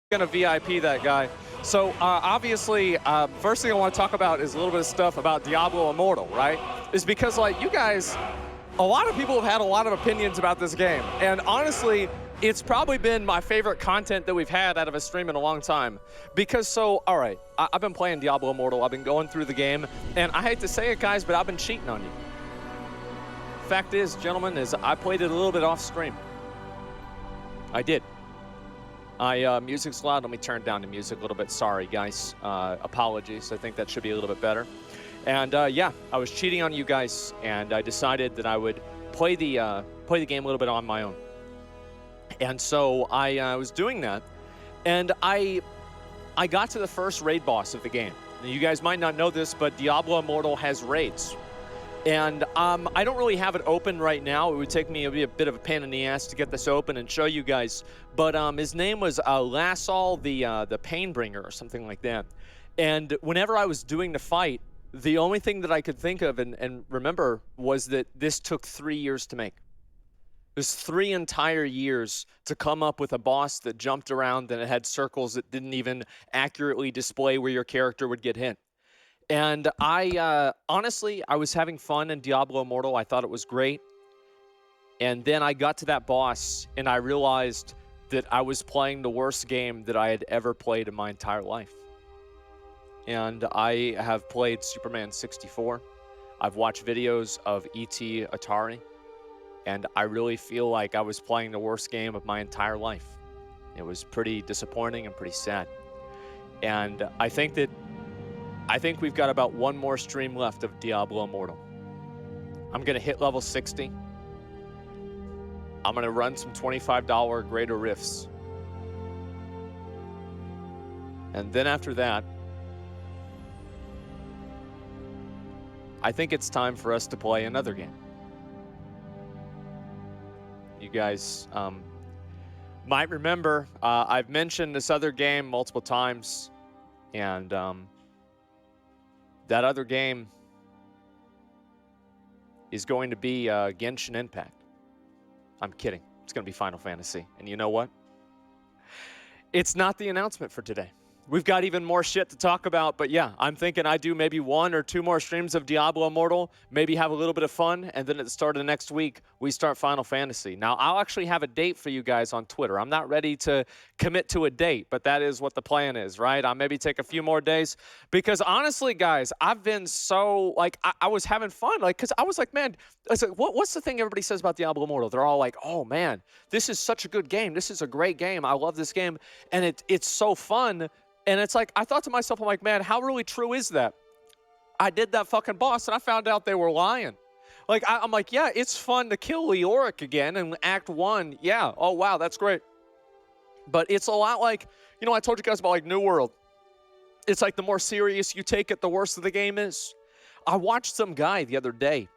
Gonna VIP that guy. So obviously, first thing I want to talk about is a little bit of stuff about Diablo Immortal, right? Is because like you guys, a lot of people have had a lot of opinions about this game, and honestly, it's probably been my favorite content that we've had out of a stream in a long time. Because all right, I've been playing Diablo Immortal, I've been going through the game, and I hate to say it, guys, but I've been cheating on you. Fact is, gentlemen, is I played it a little bit off stream. I did. Music's loud. Let me turn down the music a little bit. Sorry, guys. Apologies. I think that should be a little bit better. And yeah, I was cheating on you guys, and I decided that I would play the game a little bit on my own. And so I was doing that, and I got to the first raid boss of the game. Now, you guys might not know this, but Diablo Immortal has raids. And I don't really have it open right now. It would take me a bit of a pain in the ass to get this open and show you guys. But his name was Lassal the Painbringer or something like that. And whenever I was doing the fight, the only thing that I could think of and remember was that this took 3 years to make. It was 3 entire years to come up with a boss that jumped around and it had circles that didn't even accurately display where your character would get hit. And honestly, I was having fun in Diablo Immortal. I thought it was great. And then I got to that boss, and I realized that I was playing the worst game that I had ever played in my entire life. And I have played Superman 64. I've watched videos of E.T. Atari. And I really feel like I was playing the worst game of my entire life. It was pretty disappointing and pretty sad. And I think we've got about one more stream left of Diablo Immortal. I'm going to hit level 60. I'm going to run some $25 greater rifts. And then after that, I think it's time for us to play another game. You guys might remember, I've mentioned this other game multiple times, and that other game is going to be Genshin Impact. I'm kidding. It's going to be Final Fantasy. And you know what? It's not the announcement for today. We've got even more shit to talk about, but yeah, I'm thinking I do maybe 1 or 2 more streams of Diablo Immortal, maybe have a little bit of fun, and then at the start of the next week, we start Final Fantasy. Now, I'll actually have a date for you guys on Twitter. I'm not ready to commit to a date, but that is what the plan is, right? I'll maybe take a few more days, because honestly, guys, I've been so, like, I was having fun, like, because I was like, man, I was like, what's the thing everybody says about Diablo Immortal? They're all like, oh, man, this is such a good game. This is a great game. I love this game, and it's so fun. And it's like, I thought to myself, I'm like, man, how really true is that? I did that fucking boss, and I found out they were lying. Like, I'm like, yeah, it's fun to kill Leoric again in Act 1. Yeah, oh, wow, that's great. But it's a lot like, you know, I told you guys about, like, New World. It's like the more serious you take it, the worse the game is. I watched some guy the other day.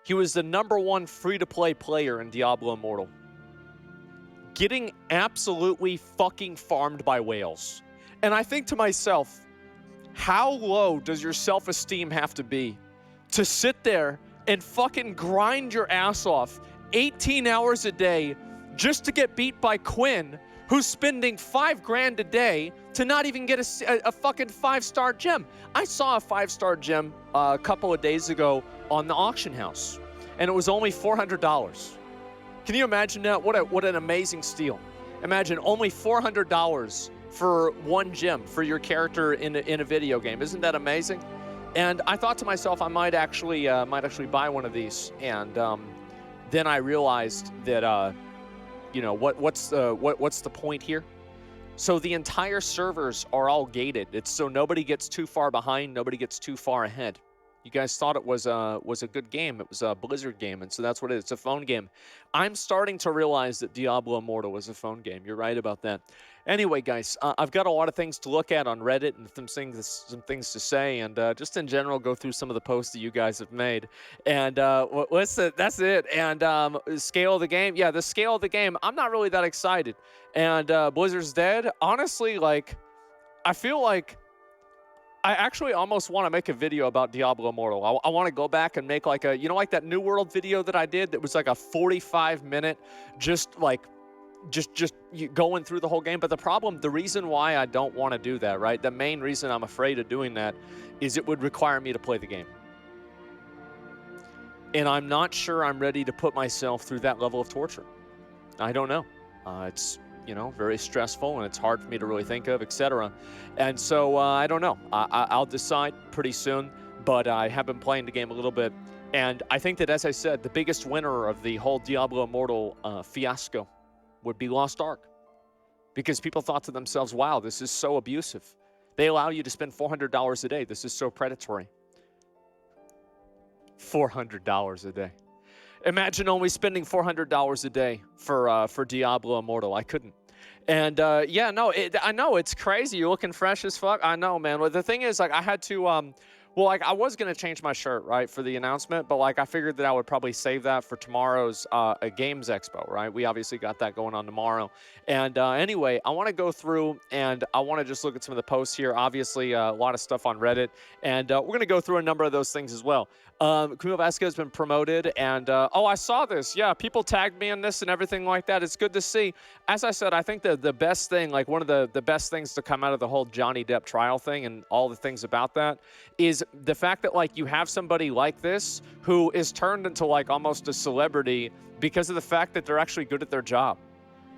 He was the #1 free-to-play player in Diablo Immortal, getting absolutely fucking farmed by whales. And I think to myself, how low does your self-esteem have to be to sit there and fucking grind your ass off 18 hours a day just to get beat by Quinn, who's spending $5 grand a day to not even get a fucking 5-star gem? I saw a 5-star gem a couple of days ago on the auction house, and it was only $400. Can you imagine that? What an amazing steal. Imagine only $400 for 1 gem for your character in a video game. Isn't that amazing? And I thought to myself, I might actually buy one of these. And then I realized that you know, what's the point here? So the entire servers are all gated. It's so nobody gets too far behind, nobody gets too far ahead. You guys thought it was a good game. It was a Blizzard game, and so that's what it is. It's a phone game. I'm starting to realize that Diablo Immortal is a phone game. You're right about that. Anyway, guys, I've got a lot of things to look at on Reddit and some things to say, and just in general go through some of the posts that you guys have made. And that's it. And scale of the game, yeah, the scale of the game. I'm not really that excited. And Blizzard's dead. Honestly, like, I feel like I actually almost want to make a video about Diablo Immortal. I want to go back and make like a, you know, like that New World video that I did that was like a 45-minute just like just going through the whole game. But the reason why I don't want to do that, right? The main reason I'm afraid of doing that is it would require me to play the game. And I'm not sure I'm ready to put myself through that level of torture. I don't know. It's, very stressful, and it's hard for me to really think of, etc. And so I don't know. I'll decide pretty soon, but I have been playing the game a little bit. And I think that, as I said, the biggest winner of the whole Diablo Immortal fiasco would be Lost Ark. Because people thought to themselves, wow, this is so abusive. They allow you to spend $400 a day. This is so predatory. $400 a day. Imagine only spending $400 a day for Diablo Immortal. I couldn't. And I know it's crazy. You're looking fresh as fuck. I know, man. Well, the thing is, I had to, I was going to change my shirt, right, for the announcement, but I figured that I would probably save that for tomorrow's Games Expo, right? We obviously got that going on tomorrow. And anyway, I want to go through and I want to just look at some of the posts here. Obviously, a lot of stuff on Reddit, and we're going to go through a number of those things as well. Camilo Vasquez has been promoted, and I saw this. Yeah, people tagged me in this and everything like that. It's good to see. As I said, I think the best thing, one of the best things to come out of the whole Johnny Depp trial thing and all the things about that is the fact that you have somebody like this who is turned into almost a celebrity because of the fact that they're actually good at their job.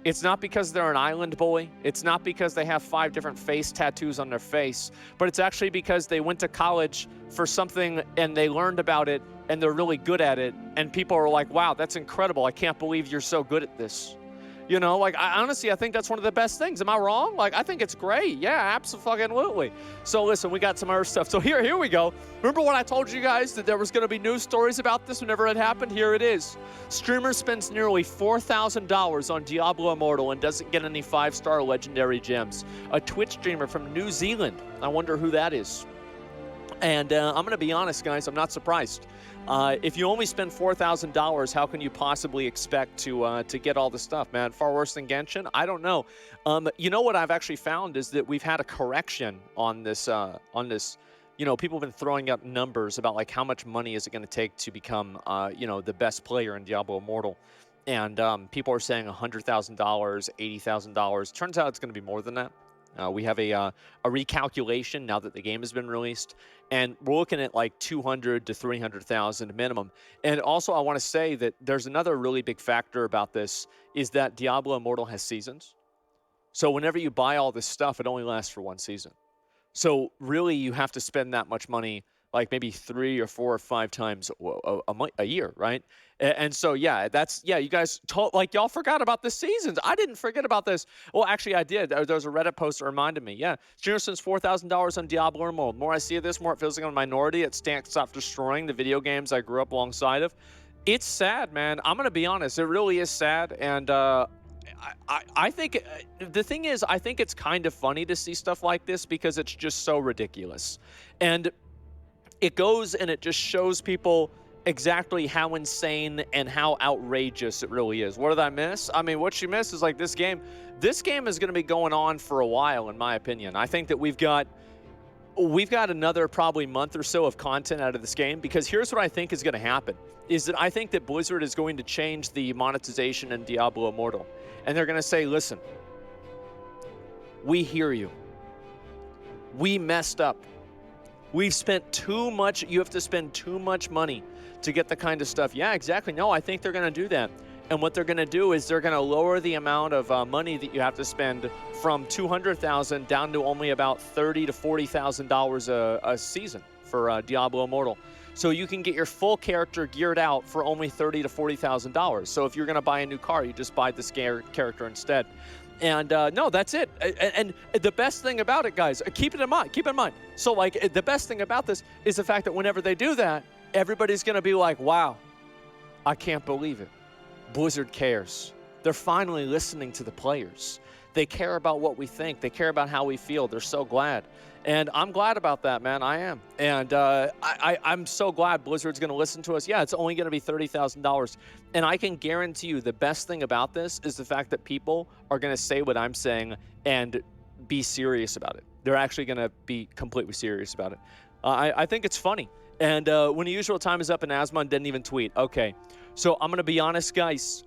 It's not because they're an island bully. It's not because they have 5 different face tattoos on their face, but it's actually because they went to college for something and they learned about it and they're really good at it. And people are like, wow, that's incredible. I can't believe you're so good at this. Honestly, I think that's one of the best things. Am I wrong? I think it's great. Yeah, absolutely. So listen, we got some other stuff. So here we go. Remember when I told you guys that there was going to be news stories about this whenever it happened? Here it is. Streamer spends nearly $4,000 on Diablo Immortal and doesn't get any 5-star legendary gems. A Twitch streamer from New Zealand. I wonder who that is. And I'm going to be honest, guys, I'm not surprised. If you only spend $4,000, how can you possibly expect to get all the stuff, man? Far worse than Genshin? I don't know. You know what I've actually found is that we've had a correction on this. People have been throwing out numbers about how much money is it going to take to become, the best player in Diablo Immortal. And people are saying $100,000, $80,000. Turns out it's going to be more than that. We have a recalculation now that the game has been released, and we're looking at $200,000 to $300,000 minimum. And also, I want to say that there's another really big factor about this is that Diablo Immortal has seasons. So whenever you buy all this stuff, it only lasts for 1 season. So really, you have to spend that much money, maybe 3 or 4 or 5 times a year, right? And so, yeah, you guys y'all forgot about the seasons. I didn't forget about this. Well, actually, I did. There was a Reddit post that reminded me. Yeah, streamer spends $4,000 on Diablo Immortal. The more I see of this, more it feels like I'm a minority. It can't stop destroying the video games I grew up alongside of. It's sad, man. I'm going to be honest. It really is sad. And I think the thing is, I think it's kind of funny to see stuff like this because it's just so ridiculous. And it goes and it just shows people exactly how insane and how outrageous it really is. What did I miss? I mean, what you miss is this game is going to be going on for a while, in my opinion. I think that we've got another probably month or so of content out of this game, because here's what I think is going to happen, is that I think that Blizzard is going to change the monetization in Diablo Immortal. And they're going to say, listen, we hear you. We messed up. We've spent too much. You have to spend too much money to get the kind of stuff. Yeah, exactly. No, I think they're going to do that. And what they're going to do is they're going to lower the amount of money that you have to spend from $200,000 down to only about $30,000 to $40,000 a season for Diablo Immortal. So you can get your full character geared out for only $30,000 to $40,000. So if you're going to buy a new car, you just buy this character instead. And no, that's it. And the best thing about it, guys, keep it in mind. Keep it in mind. So the best thing about this is the fact that whenever they do that, everybody's going to be like, wow, I can't believe it. Blizzard cares. They're finally listening to the players. They care about what we think. They care about how we feel. They're so glad. And I'm glad about that, man. I am. And I'm so glad Blizzard's going to listen to us. Yeah, it's only going to be $30,000. And I can guarantee you the best thing about this is the fact that people are going to say what I'm saying and be serious about it. They're actually going to be completely serious about it. I think it's funny. And when the usual time is up, and Asmon didn't even tweet. Okay, So I'm going to be honest, guys.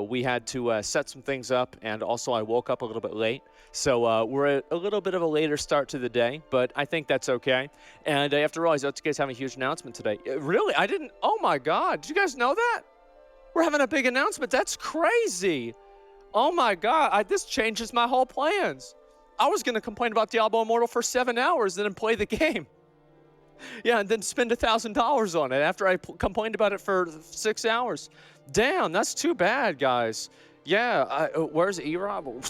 We had to set some things up, and also I woke up a little bit late. So we're at a little bit of a later start to the day, but I think that's okay. And I have to realize OTK's having a huge announcement today. Really? I didn't. Oh, my God. Did you guys know that? We're having a big announcement. That's crazy. Oh, my God. This changes my whole plans. I was going to complain about Diablo Immortal for 7 hours and then play the game. Yeah, and then spend $1,000 on it after I complained about it for 6 hours. Damn, that's too bad, guys. Yeah, where's E-Rob?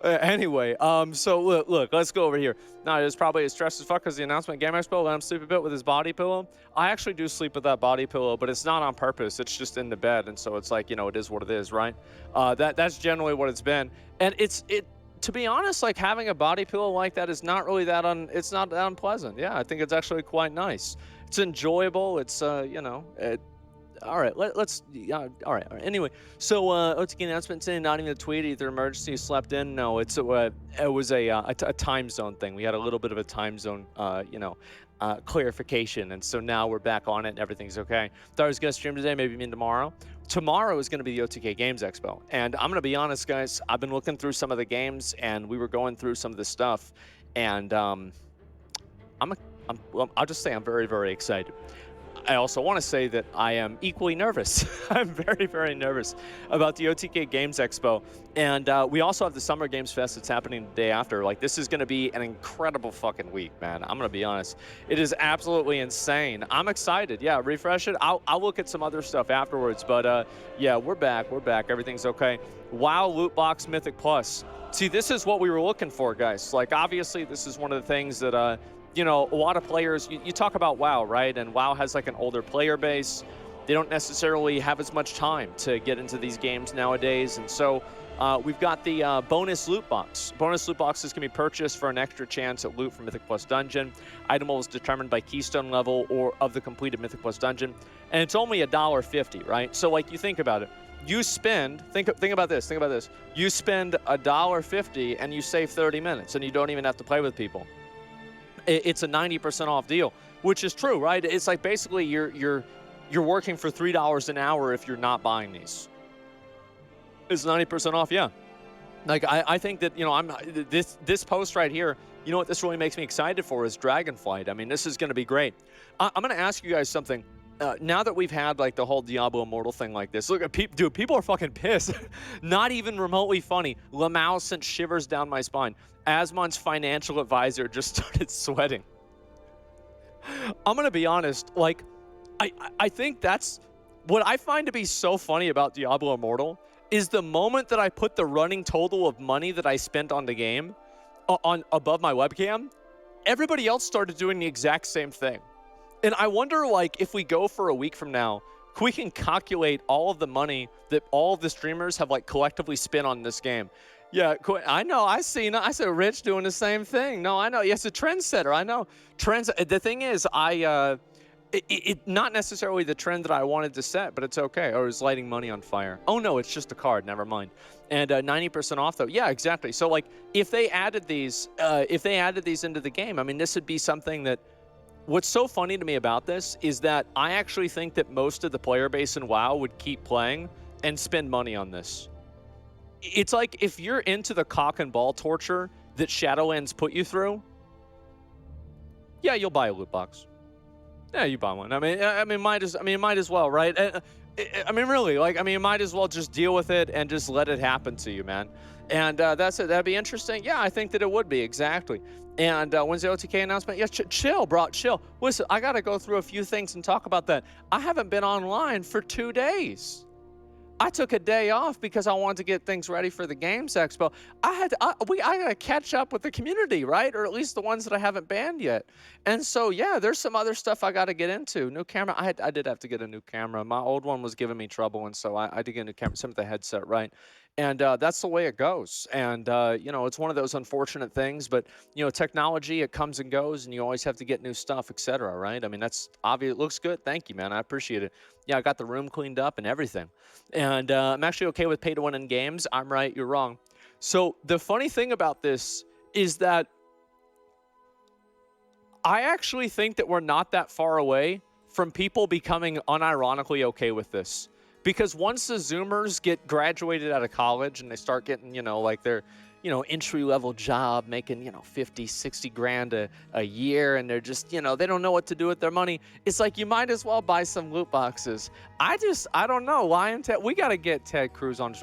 Anyway, so look, let's go over here. Now, it was probably as stressed as fuck because the announcement Game Expo let him sleep a bit with his body pillow. I actually do sleep with that body pillow, but it's not on purpose. It's just in the bed, and so it's like, you know, it is what it is, right? That's generally what it's been. And to be honest, like having a body pillow like that is not really it's not that unpleasant. Yeah, I think it's actually quite nice. It's enjoyable. It's, you know, all right, let's, all right. Anyway, so OTK announcement today, not even a tweet, either emergency, slept in. No, it was a time zone thing. We had a little bit of a time zone, you know, clarification, and so now we're back on it and everything's okay. Thought I was going to stream today, maybe even tomorrow. Tomorrow is going to be the OTK Games Expo, and I'm going to be honest, guys, I've been looking through some of the games, and we were going through some of the stuff, and I'll just say I'm very, very excited. I also want to say that I am equally nervous. I'm very, very nervous about the OTK Games Expo. And we also have the Summer Games Fest that's happening the day after. Like, this is going to be an incredible fucking week, man. I'm going to be honest. It is absolutely insane. I'm excited. Yeah, refresh it. I'll look at some other stuff afterwards. But, yeah, we're back. We're back. Everything's okay. WoW Loot Box Mythic Plus. See, this is what we were looking for, guys. Like, obviously, this is one of the things that... you know, a lot of players, you talk about WoW, right? And WoW has like an older player base. They don't necessarily have as much time to get into these games nowadays. And so we've got the bonus loot box. Bonus loot boxes can be purchased for an extra chance at loot for Mythic Plus Dungeon. Item level is determined by keystone level or of the completed Mythic Plus Dungeon. And it's only $1.50, right? So like, you think about it. You spend, think about this, You spend $1.50 and you save 30 minutes and you don't even have to play with people. It's a 90% off deal, which is true, right? It's like basically you're working for $3 an hour if you're not buying these. It's 90% off, yeah. Like I think that, you know, this post right here, you know what this really makes me excited for is Dragonflight. I mean, this is going to be great. I'm going to ask you guys something. Now that we've had like the whole Diablo Immortal thing like this, look, dude, people are fucking pissed. Not even remotely funny. Lamau sent shivers down my spine. Asmon's financial advisor just started sweating. I'm gonna be honest, like, I think that's what I find to be so funny about Diablo Immortal is the moment that I put the running total of money that I spent on the game on above my webcam, everybody else started doing the exact same thing. And I wonder, like, if we go for a week from now, we can calculate all of the money that all of the streamers have, like, collectively spent on this game. Yeah, I know. I see. I said Rich doing the same thing. No, I know. Yes, a trendsetter. I know. The thing is, not necessarily the trend that I wanted to set, but it's okay. Or is lighting money on fire. Oh, no, it's just a card. Never mind. And 90% off, though. Yeah, exactly. So, like, if they added these into the game, I mean, this would be something that... What's so funny to me about this is that I actually think that most of the player base in WoW would keep playing and spend money on this. It's like if you're into the cock and ball torture that Shadowlands put you through, yeah, you'll buy a loot box. Yeah, you buy one. I mean, might as well, right? I mean, really, like, I mean, you might as well just deal with it and just let it happen to you, man. And that's it. That'd be interesting. Yeah, I think that it would be, exactly. And when's the OTK announcement? Yeah, chill, bro, chill. Listen, I got to go through a few things and talk about that. I haven't been online for 2 days. I took a day off because I wanted to get things ready for the Games Expo. I got to catch up with the community, right? Or at least the ones that I haven't banned yet. And so, yeah, there's some other stuff I got to get into. New camera. I did have to get a new camera. My old one was giving me trouble, and so I did get a new camera, some of the headset, right? And that's the way it goes. And, you know, it's one of those unfortunate things. But, you know, technology, it comes and goes, and you always have to get new stuff, etc., right? I mean, that's obvious. It looks good. Thank you, man. I appreciate it. Yeah, I got the room cleaned up and everything. And I'm actually okay with pay-to-win in games. I'm right. You're wrong. So the funny thing about this is that I actually think that we're not that far away from people becoming unironically okay with this. Because once the Zoomers get graduated out of college and they start getting, like their, entry-level job, making, 50, 60 grand a year, and they're just, they don't know what to do with their money, it's like you might as well buy some loot boxes. I don't know. Lion Ted, we got to get Ted Cruz on.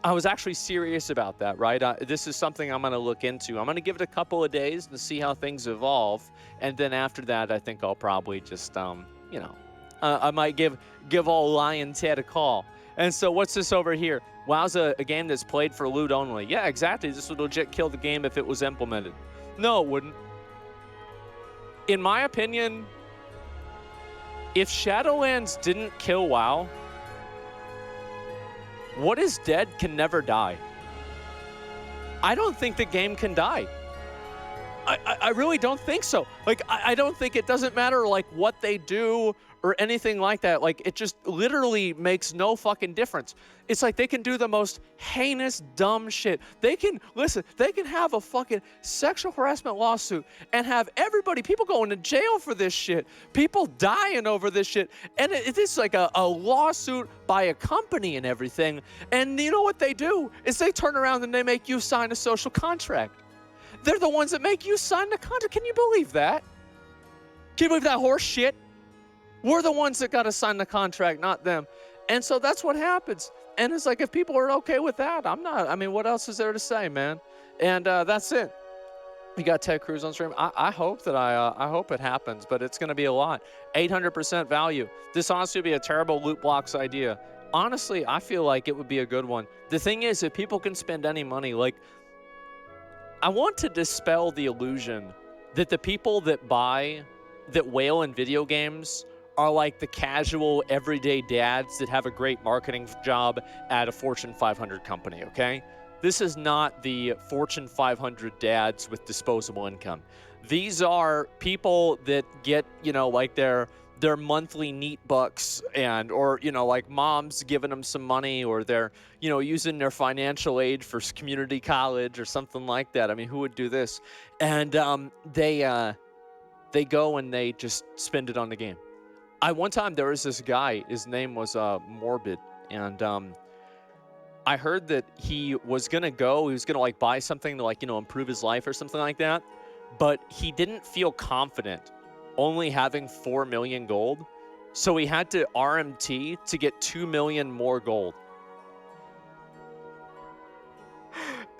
I was actually serious about that, right? This is something I'm going to look into. I'm going to give it a couple of days to see how things evolve. And then after that, I think I'll probably just, I might give old Lion Ted a call. And so what's this over here? WoW's a game that's played for loot only. Yeah, exactly. This would legit kill the game if it was implemented. No, it wouldn't. In my opinion, if Shadowlands didn't kill WoW, what is dead can never die. I don't think the game can die. I really don't think so. Like, I don't think it doesn't matter, like, what they do or anything like that. Like, it just literally makes no fucking difference. It's like they can do the most heinous, dumb shit. They can have a fucking sexual harassment lawsuit and have people going to jail for this shit. People dying over this shit. And it's like a lawsuit by a company and everything. And you know what they do? Is they turn around and they make you sign a social contract. They're the ones that make you sign the contract. Can you believe that? Can you believe that horse shit? We're the ones that got to sign the contract, not them. And so that's what happens. And it's like, if people are okay with that, I'm not. I mean, what else is there to say, man? And that's it. We got Ted Cruz on stream. I hope that I hope it happens, but it's going to be a lot. 800% value. This honestly would be a terrible loot blocks idea. Honestly, I feel like it would be a good one. The thing is, if people can spend any money, like, I want to dispel the illusion that the people that whale in video games are like the casual, everyday dads that have a great marketing job at a Fortune 500 company, okay? This is not the Fortune 500 dads with disposable income. These are people that get, like their monthly neat bucks or like mom's giving them some money, or they're, using their financial aid for community college or something like that. I mean, who would do this? And they go and they just spend it on the game. One time there was this guy, his name was Morbid, and I heard that he was gonna like buy something to like, improve his life or something like that, but he didn't feel confident only having 4 million gold, so he had to RMT to get 2 million more gold.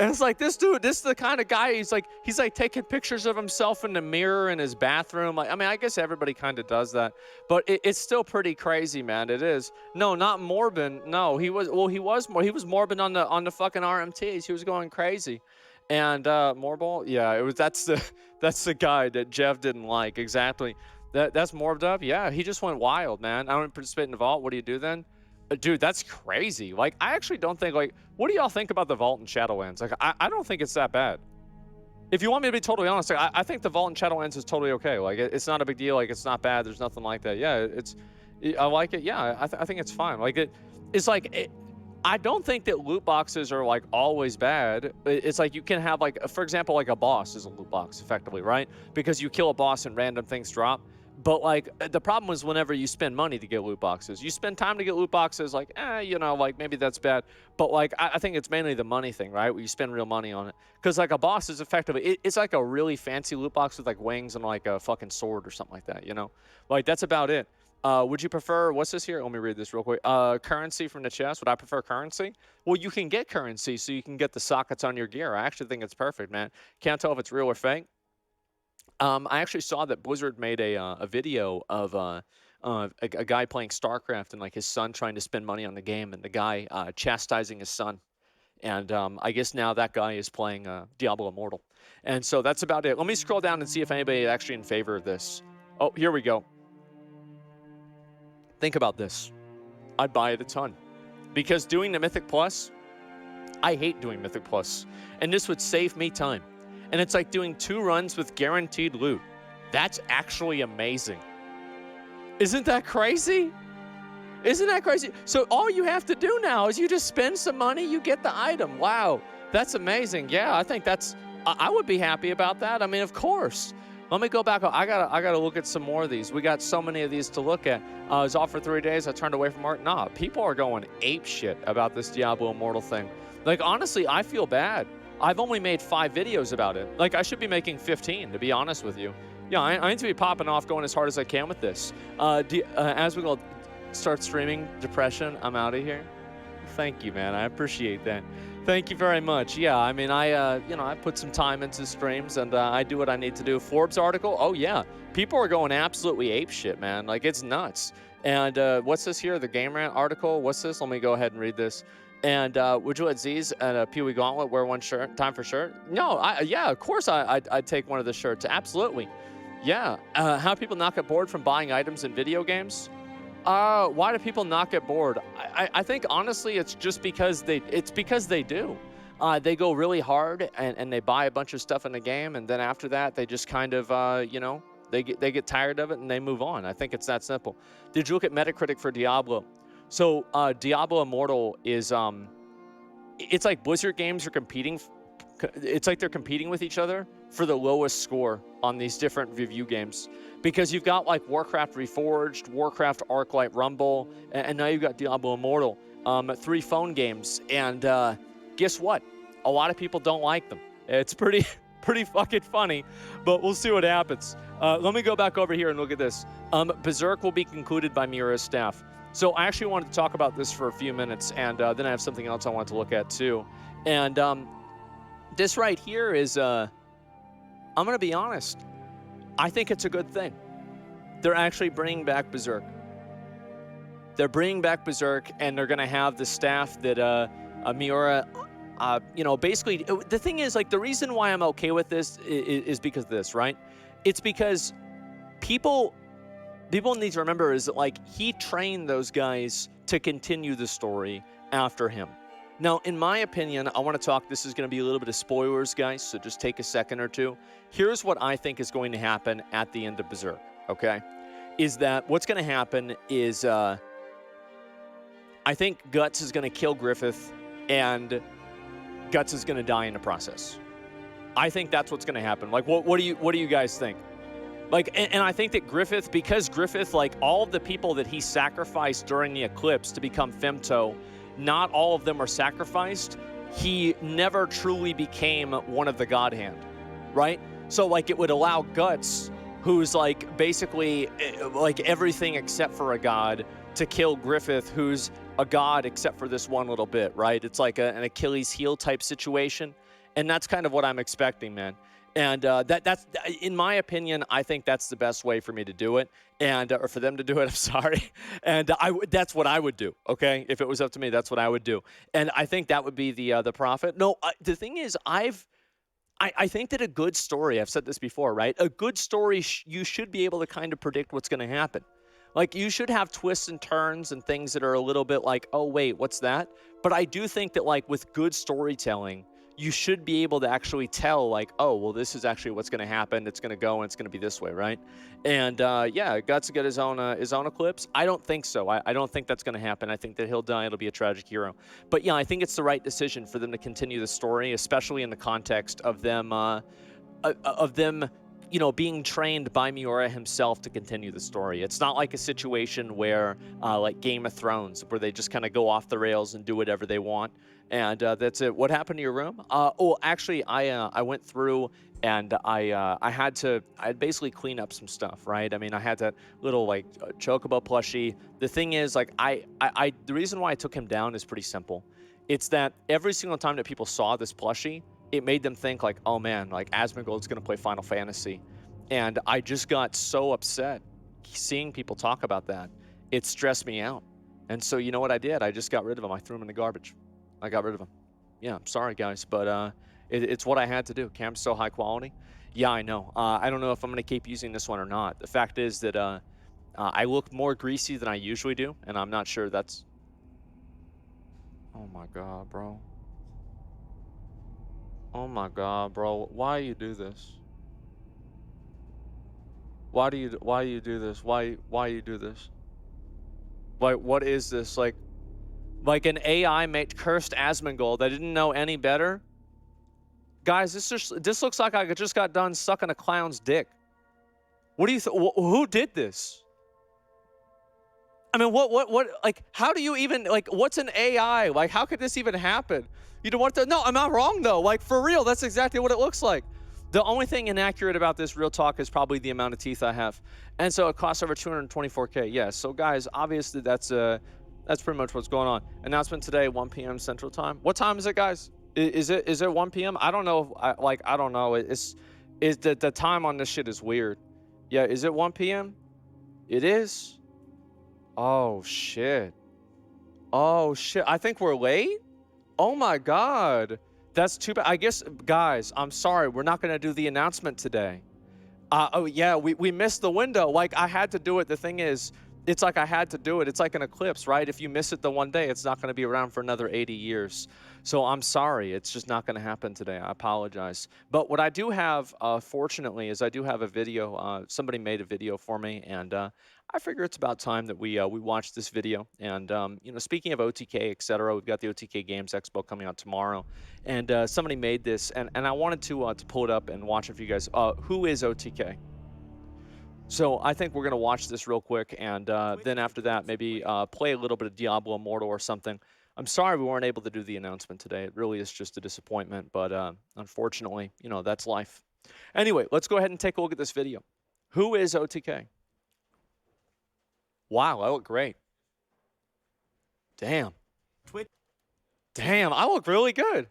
And it's like, this dude, this is the kind of guy, he's like taking pictures of himself in the mirror in his bathroom. Like, I mean, I guess everybody kind of does that, but it's still pretty crazy, man. It is. No, not Morbin. No, he was Morbin on the fucking RMTs. He was going crazy. And Morbol, yeah, that's the guy that Jeff didn't like. Exactly. That's Morbed up. Yeah, he just went wild, man. I don't participate in the vault. What do you do then? Dude, that's crazy. Like, I actually don't think, like, what do y'all think about the vault in Shadowlands? Like, I don't think it's that bad. If you want me to be totally honest, like, I think the vault in Shadowlands is totally okay. Like, it's not a big deal. Like, it's not bad. There's nothing like that. Yeah, I like it. Yeah, I think it's fine. Like, it's like, I don't think that loot boxes are like always bad. It's like you can have, like, for example, like a boss is a loot box effectively, right? Because you kill a boss and random things drop. But like, the problem was whenever you spend money to get loot boxes, you spend time to get loot boxes, like, like maybe that's bad. But like, I think it's mainly the money thing, right? Where you spend real money on it. Because like a boss is effectively, it's like a really fancy loot box with like wings and like a fucking sword or something like that, Like, that's about it. Would you prefer, what's this here? Let me read this real quick. Currency from the chest. Would I prefer currency? Well, you can get currency so you can get the sockets on your gear. I actually think it's perfect, man. Can't tell if it's real or fake. I actually saw that Blizzard made a video of a guy playing StarCraft and like his son trying to spend money on the game, and the guy chastising his son. And I guess now that guy is playing Diablo Immortal. And so that's about it. Let me scroll down and see if anybody is actually in favor of this. Oh, here we go. Think about this. I'd buy it a ton. Because doing the Mythic Plus, I hate doing Mythic Plus. And this would save me time. And it's like doing 2 runs with guaranteed loot. That's actually amazing. Isn't that crazy? Isn't that crazy? So all you have to do now is you just spend some money, you get the item. Wow, that's amazing. Yeah, I think I would be happy about that. I mean, of course. Let me go back. I gotta look at some more of these. We got so many of these to look at. I was off for 3 days. I turned away from art. Nah, people are going ape shit about this Diablo Immortal thing. Like, honestly, I feel bad. I've only made 5 videos about it. Like, I should be making 15, to be honest with you. Yeah, I need to be popping off, going as hard as I can with this. As we go start streaming Depression, I'm out of here. Thank you, man. I appreciate that. Thank you very much. Yeah, I mean, I put some time into streams, and I do what I need to do. Forbes article, oh yeah, people are going absolutely ape shit, man. Like, it's nuts. And what's this here? The Game Rant article. What's this? Let me go ahead and read this. And would you let Z's and a Pee Wee Gauntlet wear one shirt? Time for shirt? No, yeah, of course I'd take one of the shirts. Absolutely. Yeah. How do people not get bored from buying items in video games? Why do people not get bored? I think honestly it's just because they do. They go really hard and they buy a bunch of stuff in the game, and then after that they just kind of they get tired of it and they move on. I think it's that simple. Did you look at Metacritic for Diablo? So Diablo Immortal is it's like Blizzard games are competing. It's like they're competing with each other for the lowest score on these different review games, because you've got like Warcraft Reforged, Warcraft Arclight Rumble, and now you've got Diablo Immortal, 3 phone games, and guess what? A lot of people don't like them. It's pretty fucking funny, but we'll see what happens. Let me go back over here and look at this. Berserk will be concluded by Miura's staff. So I actually wanted to talk about this for a few minutes, and then I have something else I want to look at too. And this right here is, I'm going to be honest, I think it's a good thing. They're actually bringing back Berserk. They're bringing back Berserk, and they're going to have the staff that Miura, basically, the thing is, like, the reason why I'm okay with this is because of this, right? It's because people need to remember is that, like, he trained those guys to continue the story after him. Now, in my opinion, I want to talk, this is going to be a little bit of spoilers, guys, so just take a second or two. Here's what I think is going to happen at the end of Berserk, okay? Is that what's going to happen is I think Guts is going to kill Griffith, and Guts is going to die in the process. I think that's what's going to happen. Like, what do you guys think? Like, and I think that Griffith, because Griffith, like, all of the people that he sacrificed during the eclipse to become Femto, not all of them are sacrificed. He never truly became one of the God Hand, right? So, like, it would allow Guts, who's, like, basically, like, everything except for a god, to kill Griffith, who's a god except for this one little bit, right? It's like an Achilles heel type situation, and that's kind of what I'm expecting, man. And that's, in my opinion, I think that's the best way for me to do it, and or for them to do it. I'm sorry, and that's what I would do. Okay, if it was up to me, that's what I would do, and I think that would be the profit. No, the thing is, I think that a good story, I've said this before, right? A good story, you should be able to kind of predict what's going to happen. Like, you should have twists and turns and things that are a little bit like, oh wait, what's that? But I do think that, like, with good storytelling, you should be able to actually tell, like, oh, well, this is actually what's going to happen. It's going to go, and it's going to be this way, right? And yeah, Guts to get his own eclipse. I don't think so. I don't think that's going to happen. I think that he'll die. It'll be a tragic hero. But yeah, I think it's the right decision for them to continue the story, especially in the context of them, being trained by Miura himself to continue the story. It's not like a situation where, like Game of Thrones, where they just kind of go off the rails and do whatever they want. And that's it. What happened to your room? Actually, I went through and I'd basically clean up some stuff, right? I mean, I had that little, like, Chocobo plushie. The thing is, like, the reason why I took him down is pretty simple. It's that every single time that people saw this plushie, it made them think, like, oh man, like, Asmongold's gonna play Final Fantasy. And I just got so upset seeing people talk about that. It stressed me out. And so, you know what I did? I just got rid of him. I threw him in the garbage. I got rid of him. Yeah, I'm sorry, guys, but it's what I had to do. Cam's so high quality. Yeah, I know. I don't know if I'm going to keep using this one or not. The fact is that I look more greasy than I usually do, and I'm not sure that's... Oh, my God, bro. Oh, my God, bro. Why you do this? Why do you do this? Why you do this? Like, what is this? Like an AI made cursed Asmongold that didn't know any better? Guys, this looks like I just got done sucking a clown's dick. What do you who did this? I mean, what, like, how do you even, like, what's an AI? Like, how could this even happen? You don't want to, no, I'm not wrong though. Like, for real, that's exactly what it looks like. The only thing inaccurate about this real talk is probably the amount of teeth I have. And so it costs over 224K. Yeah, so guys, obviously that's pretty much what's going on. Announcement today, 1 p.m. Central Time. What time is it, guys? Is it 1 p.m.? I don't know. I don't know. Is the time on this shit is weird. Yeah, is it 1 p.m.? It is. Oh shit. Oh shit. I think we're late? Oh my God. That's too bad. I guess, guys, I'm sorry. We're not going to do the announcement today. Oh yeah, we missed the window. Like, I had to do it. The thing is, it's like I had to do it. It's like an eclipse, right? If you miss it the one day, it's not going to be around for another 80 years. So I'm sorry. It's just not going to happen today. I apologize. But what I do have, fortunately, is I do have a video. Somebody made a video for me, and I figure it's about time that we watch this video. And you know, speaking of OTK, etc., we've got the OTK Games Expo coming out tomorrow, and somebody made this, and I wanted to pull it up and watch it for you guys. Who is OTK? So I think we're gonna watch this real quick, and then after that, maybe play a little bit of Diablo Immortal or something. I'm sorry we weren't able to do the announcement today. It really is just a disappointment, but unfortunately, you know, that's life. Anyway, let's go ahead and take a look at this video. Who is OTK? Wow, I look great. Damn. Damn, I look really good.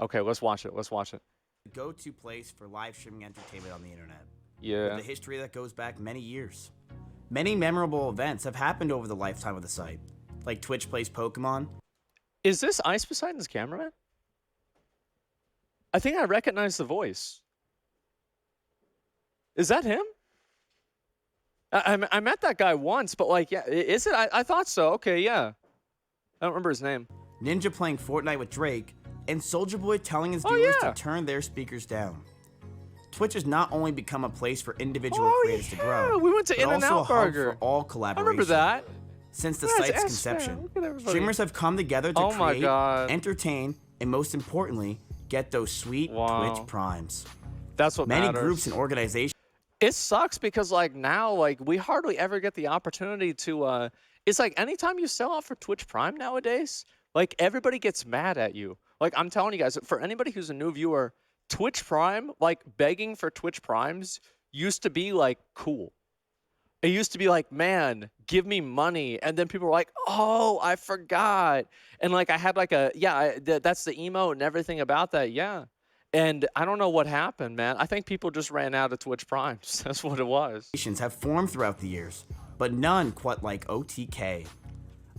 Okay, let's watch it. Let's watch it. Go-to place for live streaming entertainment on the internet. Yeah. With a history that goes back many years. Many memorable events have happened over the lifetime of the site, like Twitch Plays Pokemon. Is this Ice Poseidon's cameraman? I think I recognize the voice. Is that him? I met that guy once, but like, yeah, is it? I thought so. Okay, yeah. I don't remember his name. Ninja playing Fortnite with Drake, and Soulja Boy telling his viewers yeah, to turn their speakers down. Twitch has not only become a place for individual creators to grow, we went to but In-N-Out also a hub Burger. for all collaboration. I remember that. Since the That's site's conception, Look at everybody. streamers have come together to create, God, entertain, and most importantly, get those sweet Twitch primes. That's what Many matters. groups and organizations. It sucks because like now, like we hardly ever get the opportunity to. It's like anytime you sell out for Twitch Prime nowadays, like everybody gets mad at you. Like I'm telling you guys, for anybody who's a new viewer, Twitch Prime, like begging for Twitch Primes used to be like cool. It used to be like, man, give me money. And then people were like, oh, I forgot. And like I had like a, yeah, that's the emote and everything about that. Yeah. And I don't know what happened, man. I think people just ran out of Twitch Primes. That's what it was. Have formed throughout the years, but none quite like OTK.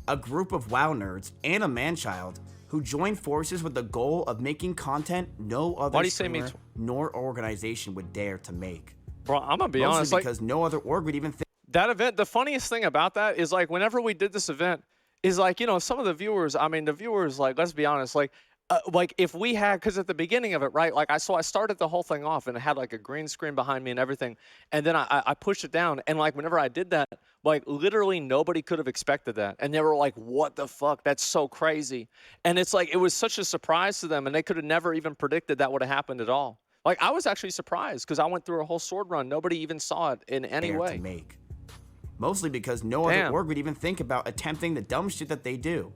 A group of WoW nerds and a man-child who joined forces with the goal of making content no other streamer nor organization would dare to make. Bro, I'm gonna be honest, because no other org would even think. That event, the funniest thing about that is like whenever we did this event, is like, you know, some of the viewers, I mean, the viewers, like, let's be honest, like if we had, because at the beginning of it, right, like I started the whole thing off and it had like a green screen behind me and everything, and then I pushed it down, and like whenever I did that, like literally nobody could have expected that, and they were like, what the fuck, that's so crazy. And it's like, it was such a surprise to them, and they could have never even predicted that would have happened at all. Like I was actually surprised because I went through a whole sword run, nobody even saw it in any way. To make. Mostly because no other org would even think about attempting the dumb shit that they do.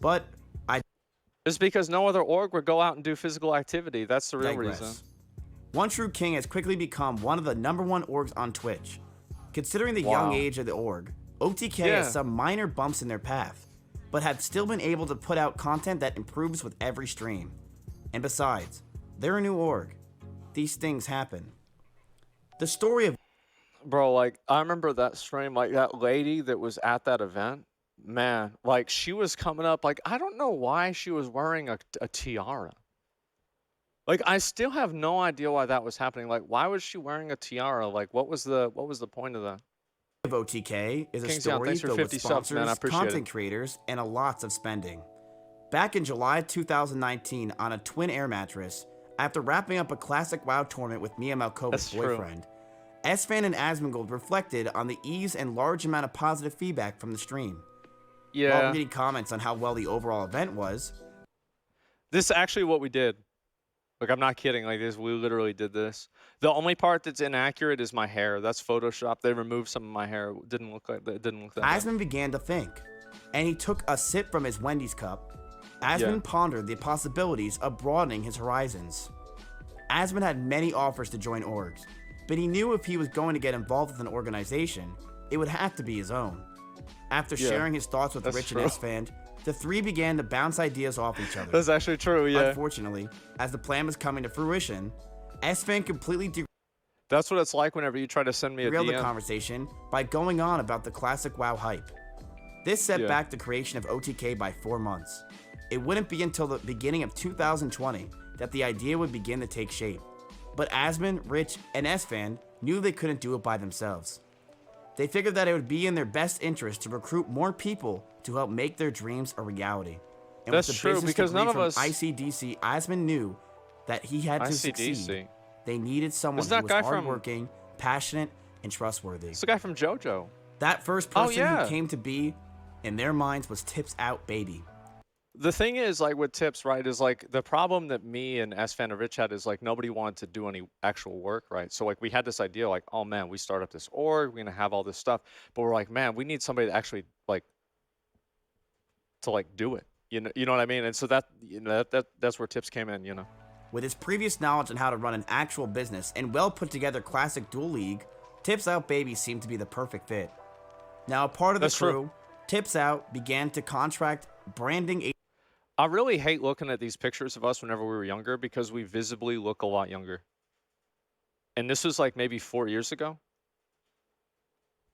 But it's because no other org would go out and do physical activity. That's the real reason. One True King has quickly become one of the #1 orgs on Twitch. Considering the young age of the org, OTK has some minor bumps in their path, but have still been able to put out content that improves with every stream. And besides, they're a new org. These things happen. The story of... Bro, like, I remember that stream, like, that lady that was at that event, man, like, she was coming up, like, I don't know why she was wearing a tiara. Like, I still have no idea why that was happening. Like, why was she wearing a tiara? Like, what was the point of that? Of OTK is a story filled with sponsors, content creators, and a lots of spending. Back in July 2019, on a twin air mattress, after wrapping up a classic WoW tournament with Mia Malkova's boyfriend, S-Fan and Asmongold reflected on the ease and large amount of positive feedback from the stream. Yeah. While reading comments on how well the overall event was. This is actually what we did. Like, I'm not kidding. Like this, we literally did this. The only part that's inaccurate is my hair. That's Photoshop. They removed some of my hair. It didn't look like that. It didn't look that bad. Asmund began to think, and he took a sip from his Wendy's cup. Asmund pondered the possibilities of broadening his horizons. Asmund had many offers to join orgs, but he knew if he was going to get involved with an organization, it would have to be his own. After sharing his thoughts with Rich and S-Fan, the three began to bounce ideas off each other. That's actually true, yeah. Unfortunately, as the plan was coming to fruition, S-Fan completely That's what it's like whenever you try to send me a derailed DM. the conversation by going on about the classic WoW hype. This set back the creation of OTK by 4 months. It wouldn't be until the beginning of 2020 that the idea would begin to take shape. But Asmund, Rich, and S-Fan knew they couldn't do it by themselves. They figured that it would be in their best interest to recruit more people to help make their dreams a reality. And That's with the true, business because none degree of from us... ICDC, Asmund knew that he had to succeed. They needed someone who was hardworking, passionate, and trustworthy. It's the guy from JoJo. That first person who came to be, in their minds, was Tips Out Baby. The thing is, like, with Tips, right, is, like, the problem that me and S-Fan and Rich had is, like, nobody wanted to do any actual work, right? So, like, we had this idea, like, oh, man, we start up this org, we're going to have all this stuff. But we're like, man, we need somebody to actually, like, do it. You know what I mean? And so that, that's where Tips came in, you know? With his previous knowledge on how to run an actual business and well put together classic duel league, Tips Out Baby seemed to be the perfect fit. Now, a part of the crew, Tips Out began to contract branding. I really hate looking at these pictures of us whenever we were younger because we visibly look a lot younger. And this was like maybe 4 years ago.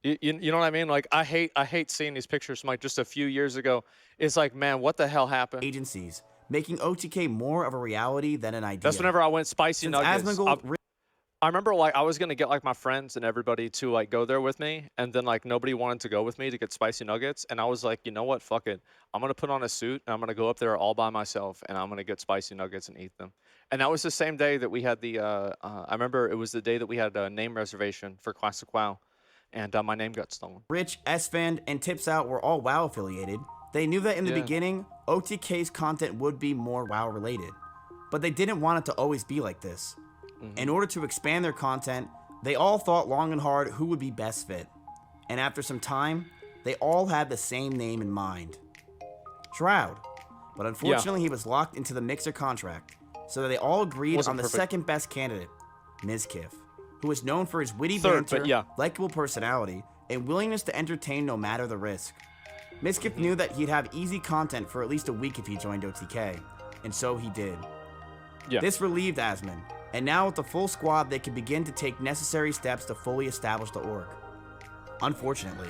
You know what I mean? Like, I hate seeing these pictures from like just a few years ago. It's like, man, what the hell happened? Agencies, making OTK more of a reality than an idea. That's whenever I went Spicy Nuggets. I remember, like, I was going to get, like, my friends and everybody to, like, go there with me. And then, like, nobody wanted to go with me to get Spicy Nuggets. And I was like, you know what? Fuck it. I'm going to put on a suit, and I'm going to go up there all by myself, and I'm going to get Spicy Nuggets and eat them. And that was the same day that we had the, I remember it was the day that we had a name reservation for Classic WoW. And my name got stolen. Rich, S-Fan, and Tips Out were all WoW affiliated. They knew that in the beginning, OTK's content would be more WoW related. But they didn't want it to always be like this. In order to expand their content, they all thought long and hard who would be best fit. And after some time, they all had the same name in mind. Shroud. But unfortunately, he was locked into the Mixer contract, so they all agreed on the second best candidate, Mizkif, who was known for his witty banter, likable personality, and willingness to entertain no matter the risk. Mizkif knew that he'd have easy content for at least a week if he joined OTK, and so he did. This relieved Asmund, and now with the full squad, they could begin to take necessary steps to fully establish the org. Unfortunately,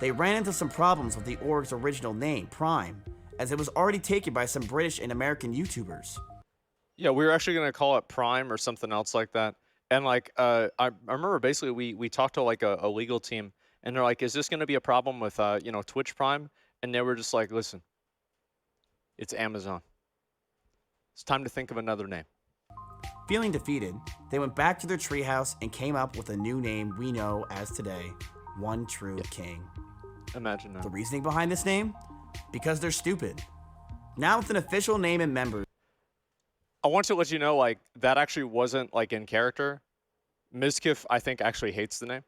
they ran into some problems with the org's original name, Prime, as it was already taken by some British and American YouTubers. Yeah, we were actually going to call it Prime or something else like that. And, like, I remember basically we talked to, like, a legal team, and they're like, is this going to be a problem with, you know, Twitch Prime? And they were just like, listen, it's Amazon. It's time to think of another name. Feeling defeated, they went back to their treehouse and came up with a new name we know as today, One True King. Imagine that. The reasoning behind this name? Because they're stupid. Now with an official name and members. I want to let you know, like, that actually wasn't, like, in character. Mizkif, I think, actually hates the name.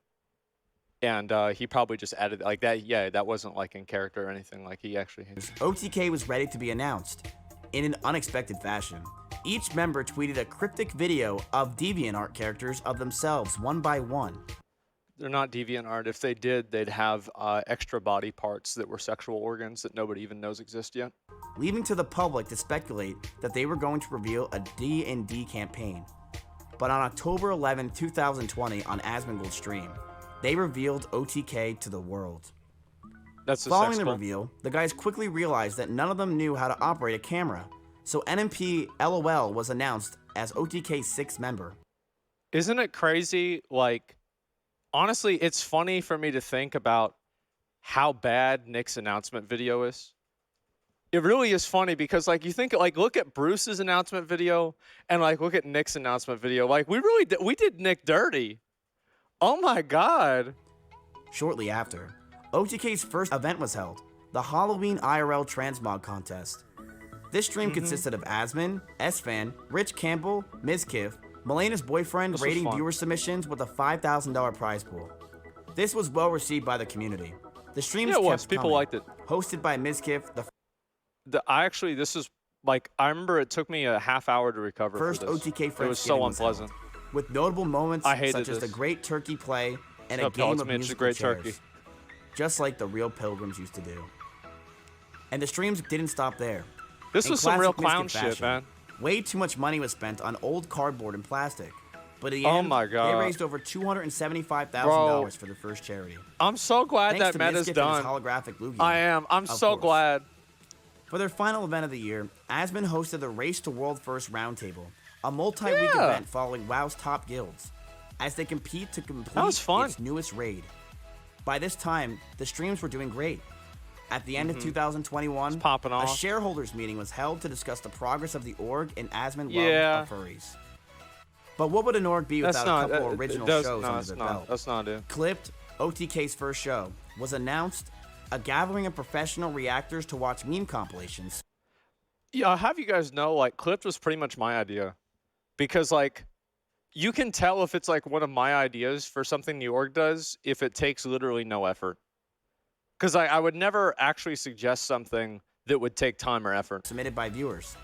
And he probably just added, like, that, that wasn't, like, in character or anything. Like, he actually hates it. OTK was ready to be announced in an unexpected fashion. Each member tweeted a cryptic video of DeviantArt characters of themselves, one by one. They're not DeviantArt. If they did, they'd have extra body parts that were sexual organs that nobody even knows exist yet. Leaving to the public to speculate that they were going to reveal a D&D campaign. But on October 11, 2020 on Asmongold's stream, they revealed OTK to the world. Following the reveal, the guys quickly realized that none of them knew how to operate a camera, so NMP LOL was announced as OTK's 6th member. Isn't it crazy? Like, honestly, it's funny for me to think about how bad Nick's announcement video is. It really is funny because, like, you think, like, look at Bruce's announcement video and, like, look at Nick's announcement video. Like, we did Nick dirty. Oh my God. Shortly after, OTK's first event was held, the Halloween IRL Transmog Contest. This stream consisted of Asman, S-Fan, Rich Campbell, Mizkif, Melena's boyfriend rating viewer submissions with a $5,000 prize pool. This was well received by the community. The streams kept people coming. liked it. Hosted by Mizkif, this is like, I remember it took me a half hour to recover first for this. OTK Friendsgiving It was so held, unpleasant. with notable moments such as the great turkey play and a game of musical chairs, just like the real pilgrims used to do. And the streams didn't stop there. This was some real clown shit, man. Way too much money was spent on old cardboard and plastic. But at the end, they raised over $275,000 for their first charity. I'm so glad that meta's done. Holographic Lugia, I am. I'm so glad. For their final event of the year, Asman hosted the Race to World First Roundtable, a multi-week event following WoW's top guilds, as they compete to complete its newest raid. By this time, the streams were doing great. At the end of 2021, a shareholders meeting was held to discuss the progress of the org and Asman love of furries. But what would an org be without a couple original shows under their belt? That's not it. Clipped, OTK's first show, was announced a gathering of professional reactors to watch meme compilations. Yeah, I'll have you guys know, like, Clipped was pretty much my idea. Because, like, you can tell if it's, like, one of my ideas for something the org does if it takes literally no effort. Because I would never actually suggest something that would take time or effort. Submitted by viewers.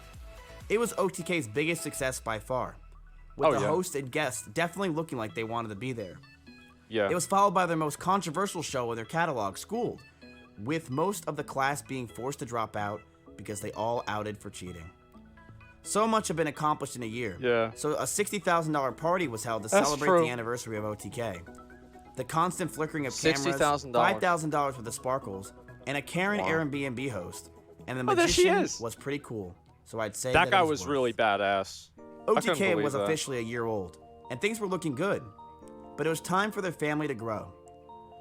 It was OTK's biggest success by far, with the host and guests definitely looking like they wanted to be there. Yeah. It was followed by their most controversial show in their catalog, Schooled, with most of the class being forced to drop out because they all outed for cheating. So much had been accomplished in a year. Yeah. So a $60,000 party was held to celebrate the anniversary of OTK. The constant flickering of cameras, $5,000 for the sparkles, and a Karen Airbnb host. And the magician was pretty cool. So I'd say that guy was really badass. OTK was officially a year old, and things were looking good. But it was time for their family to grow.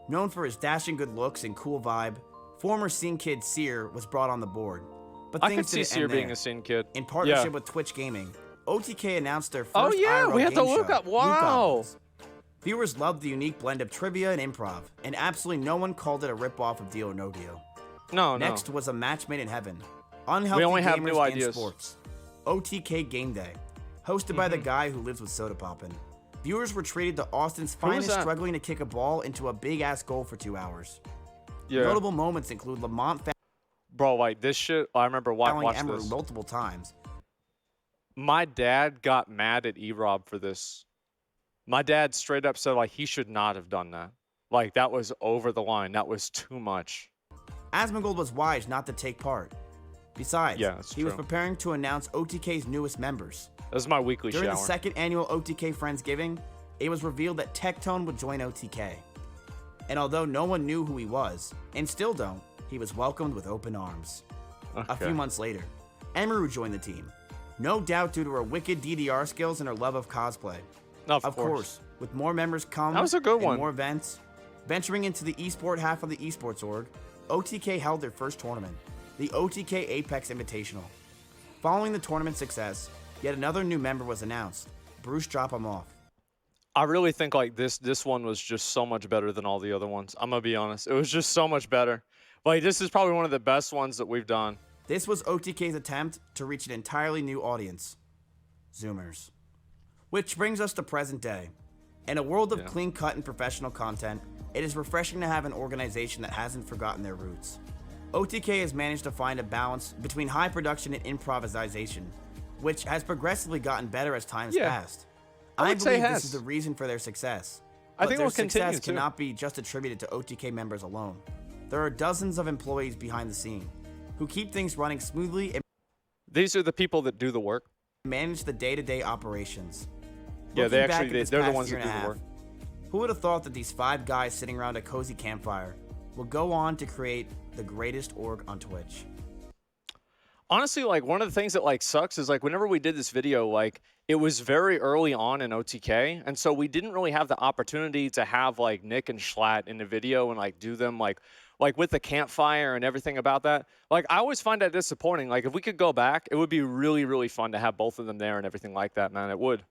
Known for his dashing good looks and cool vibe, former scene kid Seer was brought on the board. But I things could see Seer being a scene kid. In partnership with Twitch Gaming, OTK announced their first we had to look up. Wow. Viewers loved the unique blend of trivia and improv, and absolutely no one called it a ripoff of Deal or No Deal. Next was a match made in heaven. Unhealthy gamers and sports. OTK Game Day, hosted by the guy who lives with soda poppin'. Viewers were treated to Austin's finest struggling to kick a ball into a big-ass goal for 2 hours. Notable moments include Lamont Bro, like this shit, I remember watching Emery this multiple times. My dad got mad at E-Rob for this. My dad straight up said, like, he should not have done that. Like, that was over the line. That was too much. Asmongold was wise not to take part. Besides, he was preparing to announce OTK's newest members. That was my weekly shower. During the second annual OTK Friendsgiving, it was revealed that Tectone would join OTK. And although no one knew who he was, and still don't, he was welcomed with open arms. A few months later, Emeru joined the team. No doubt due to her wicked DDR skills and her love of cosplay. Of course, with more members come and more events, venturing into the esport half of the esports org, OTK held their first tournament, the OTK Apex Invitational. Following the tournament success, yet another new member was announced, Bruce Dropomoff. I really think like this one was just so much better than all the other ones. I'm gonna be honest. It was just so much better. Like, this is probably one of the best ones that we've done. This was OTK's attempt to reach an entirely new audience, Zoomers. Which brings us to present day. In a world of clean-cut and professional content, it is refreshing to have an organization that hasn't forgotten their roots. OTK has managed to find a balance between high production and improvisation, which has progressively gotten better as time has passed. I believe this is the reason for their success. But their success cannot be just attributed to OTK members alone. There are dozens of employees behind the scene who keep things running smoothly and these are the people that do the work. Manage the day-to-day operations. Yeah, they're the ones that do the work. Who would have thought that these 5 guys sitting around a cozy campfire will go on to create the greatest org on Twitch? Honestly, like, one of the things that like sucks is like whenever we did this video, like, it was very early on in OTK, and so we didn't really have the opportunity to have like Nick and Schlatt in the video and like do them like with the campfire and everything about that. Like, I always find that disappointing. Like, if we could go back, it would be really, really fun to have both of them there and everything like that, man. It would.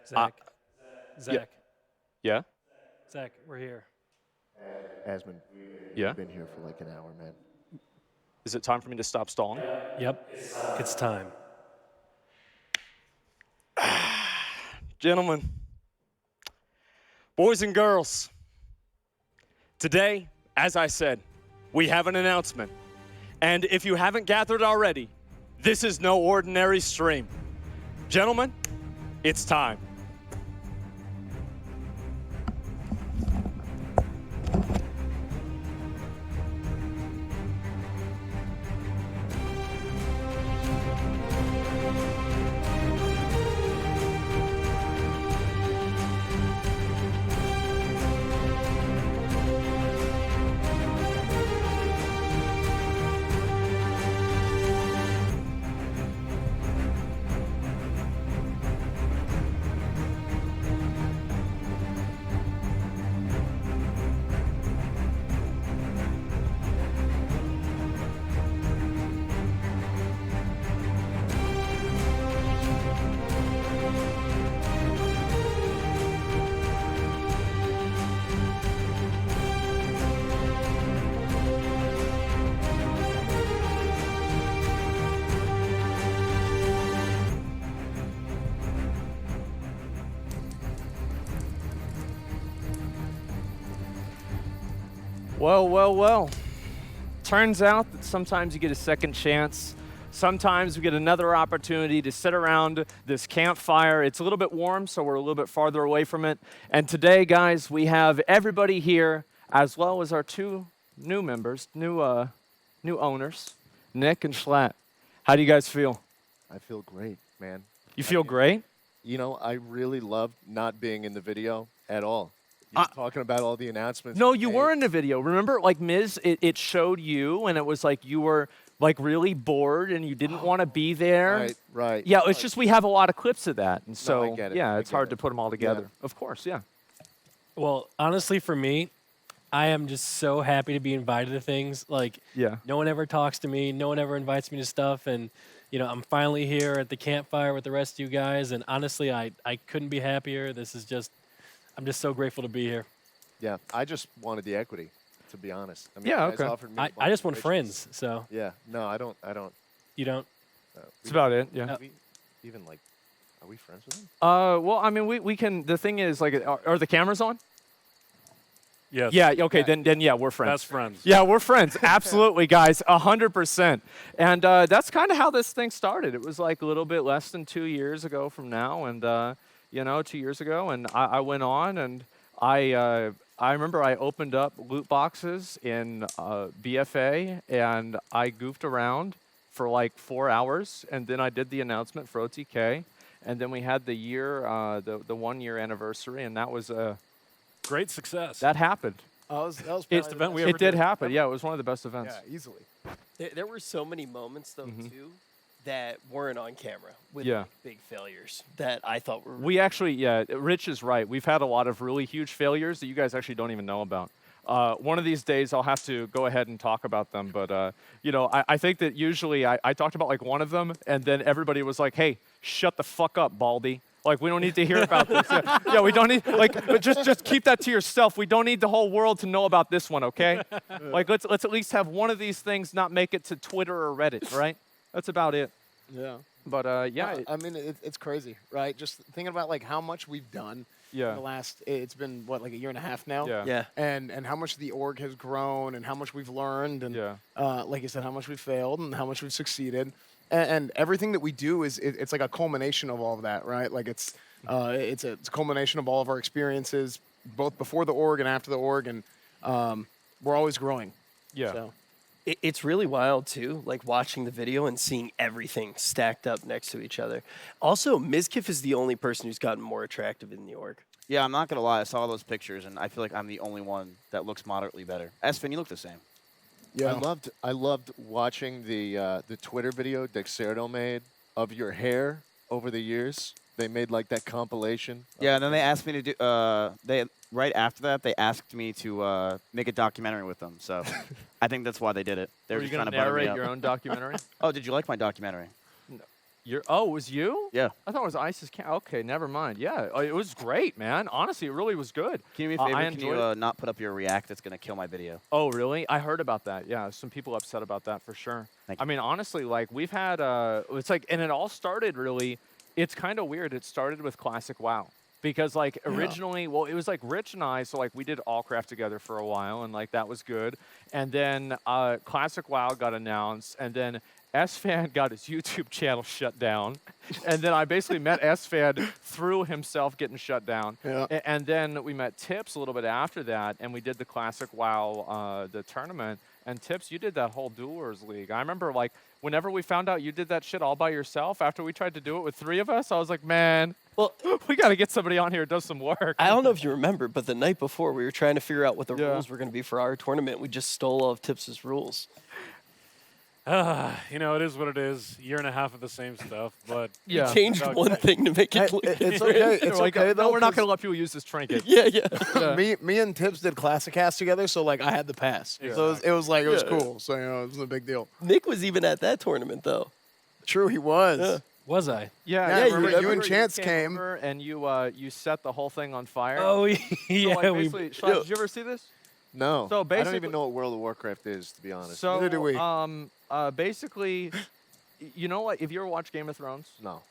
Zach. Yeah? Zach, we're here. Asmon, we've been here for like an hour, man. Is it time for me to stop stalling? Yep. It's time. Gentlemen, boys and girls, today, as I said, we have an announcement. And if you haven't gathered already, this is no ordinary stream. Gentlemen, it's time. Well. Turns out that sometimes you get a second chance. Sometimes we get another opportunity to sit around this campfire. It's a little bit warm, so we're a little bit farther away from it. And today, guys, we have everybody here, as well as our two new members, new owners, Nick and Schlatt. How do you guys feel? I feel great, man. You feel great? You know, I really loved not being in the video at all. You were talking about all the announcements. No, you were in the video. Remember, like Miz, it showed you, and it was like you were like really bored and you didn't want to be there. Right. Yeah, it's just we have a lot of clips of that, and so I get it. yeah, I it's get hard it. to put them all together. Yeah. Of course, yeah. Well, honestly, for me, I am just so happy to be invited to things. Like, Yeah. no one ever talks to me. No one ever invites me to stuff. And, you know, I'm finally here at the campfire with the rest of you guys. And honestly, I couldn't be happier. This is just, I'm just so grateful to be here. Yeah, I just wanted the equity, to be honest. I mean, Yeah, you guys okay. offered me a I bunch just of want riches. friends. So Yeah, no, I don't. you don't. That's about it. Yeah. We even like, are we friends with him? Well, I mean, we can. The thing is, like, are the cameras on? Yes. Yeah. Okay. Then yeah, we're friends. Best friends. Yeah, we're friends. Absolutely, guys. 100%. And that's kind of how this thing started. It was like a little bit less than 2 years ago from now, and 2 years ago, and I went on, and I remember I opened up loot boxes in BFA, and I goofed around for like 4 hours, and then I did the announcement for OTK, and then we had the year, the 1 year anniversary, and that was Great success. that happened. That was Best probably event we the ever It did did. happen. Yeah, it was one of the best events. Yeah, easily. There were so many moments, though, too, that weren't on camera with Yeah. like, big failures that I thought were We actually, yeah, Rich is right. We've had a lot of really huge failures that you guys actually don't even know about. One of these days, I'll have to go ahead and talk about them. But, I think that usually I talked about like one of them, and then everybody was like, hey, shut the fuck up, Baldy. Like, we don't need to hear about this. Yeah, we don't need, like, but just keep that to yourself. We don't need the whole world to know about this one, okay? Like, let's at least have one of these things not make it to Twitter or Reddit, right? That's about it. Yeah. But, yeah. I mean, it's crazy, right? Just thinking about like how much we've done Yeah. in the last. It's been what, like a year and a half now. Yeah. yeah. And how much the org has grown and how much we've learned and Yeah. like you said, how much we've failed and how much we've succeeded. And everything that we do is it's like a culmination of all of that, right? Like it's a culmination of all of our experiences, both before the org and after the org, and we're always growing. Yeah. So. It's really wild, too, like watching the video and seeing everything stacked up next to each other. Also, Mizkif is the only person who's gotten more attractive in the org. Yeah, I'm not gonna lie. I saw those pictures, and I feel like I'm the only one that looks moderately better. Esfin, you look the same. Yeah. I loved watching the Twitter video Dexerto made of your hair over the years. They made like that compilation. Yeah, and then they asked me to do. Right after that, they asked me to make a documentary with them. So I think that's why they did it. They Were were you just going trying to to butter me narrate up. your own documentary? Oh, did you like my documentary? Oh, it was you? Yeah. I thought it was Ice's Okay, never mind. Yeah, it was great, man. Honestly, it really was good. Can you do me a favor? I Can enjoyed you it. not put up your react? It's going to kill my video. Oh, really? I heard about that. Yeah, some people upset about that for sure. Thank I mean, honestly, like we've had, it's like, and it all started really, it's kind of weird. It started with Classic WoW. Because like originally, well, it was like Rich and I, so like we did Allcraft together for a while, and like that was good. And then Classic WoW got announced, and then S-Fan got his YouTube channel shut down. And then I basically met S-Fan through himself getting shut down. Yeah. And then we met Tips a little bit after that, and we did the Classic WoW, the tournament. And Tips, you did that whole Duelers League. I remember like whenever we found out you did that shit all by yourself after we tried to do it with 3 of us, I was like, man, Well, we got to get somebody on here who does some work. I don't know if you remember, but the night before we were trying to figure out what the Yeah. rules were going to be for our tournament. We just stole all of Tips' rules. You know, it is what it is. Year and a half of the same stuff, but Yeah. Changed Okay. one thing to make it look It's different. okay. It's They're like, okay no, though. we're not 'cause going to let people use this trinket. Yeah, yeah. me and Tips did Classic Cast together, so like I had the pass. Yeah. So it was like it was Yeah. cool. So it wasn't a big deal. Nick was even at that tournament, though. True, he was. Yeah. Was I? Yeah, you remember you and remember Chance came. over and you set the whole thing on fire. Oh, yeah. So, like, we, basically, Sean, did you ever see this? No. So I don't basically- even know what World of Warcraft is, to be honest. So, Neither do we. basically, you know what? If you ever watched Game of Thrones, no.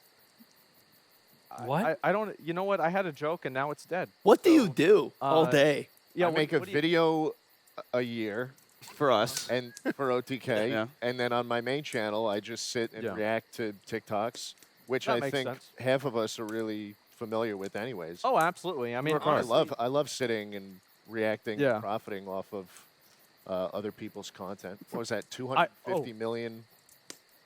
What? I don't. You know what? I had a joke and now it's dead. What do you do all uh, day? Yeah, I make a what do you- video a year For us. and for OTK, Yeah. and then on my main channel, I just sit and Yeah. react to TikToks, which That I makes think sense. half of us are really familiar with, anyways. Oh, absolutely. I mean, I honestly, love sitting and reacting, Yeah. and profiting off of other people's content. What was that? 250 million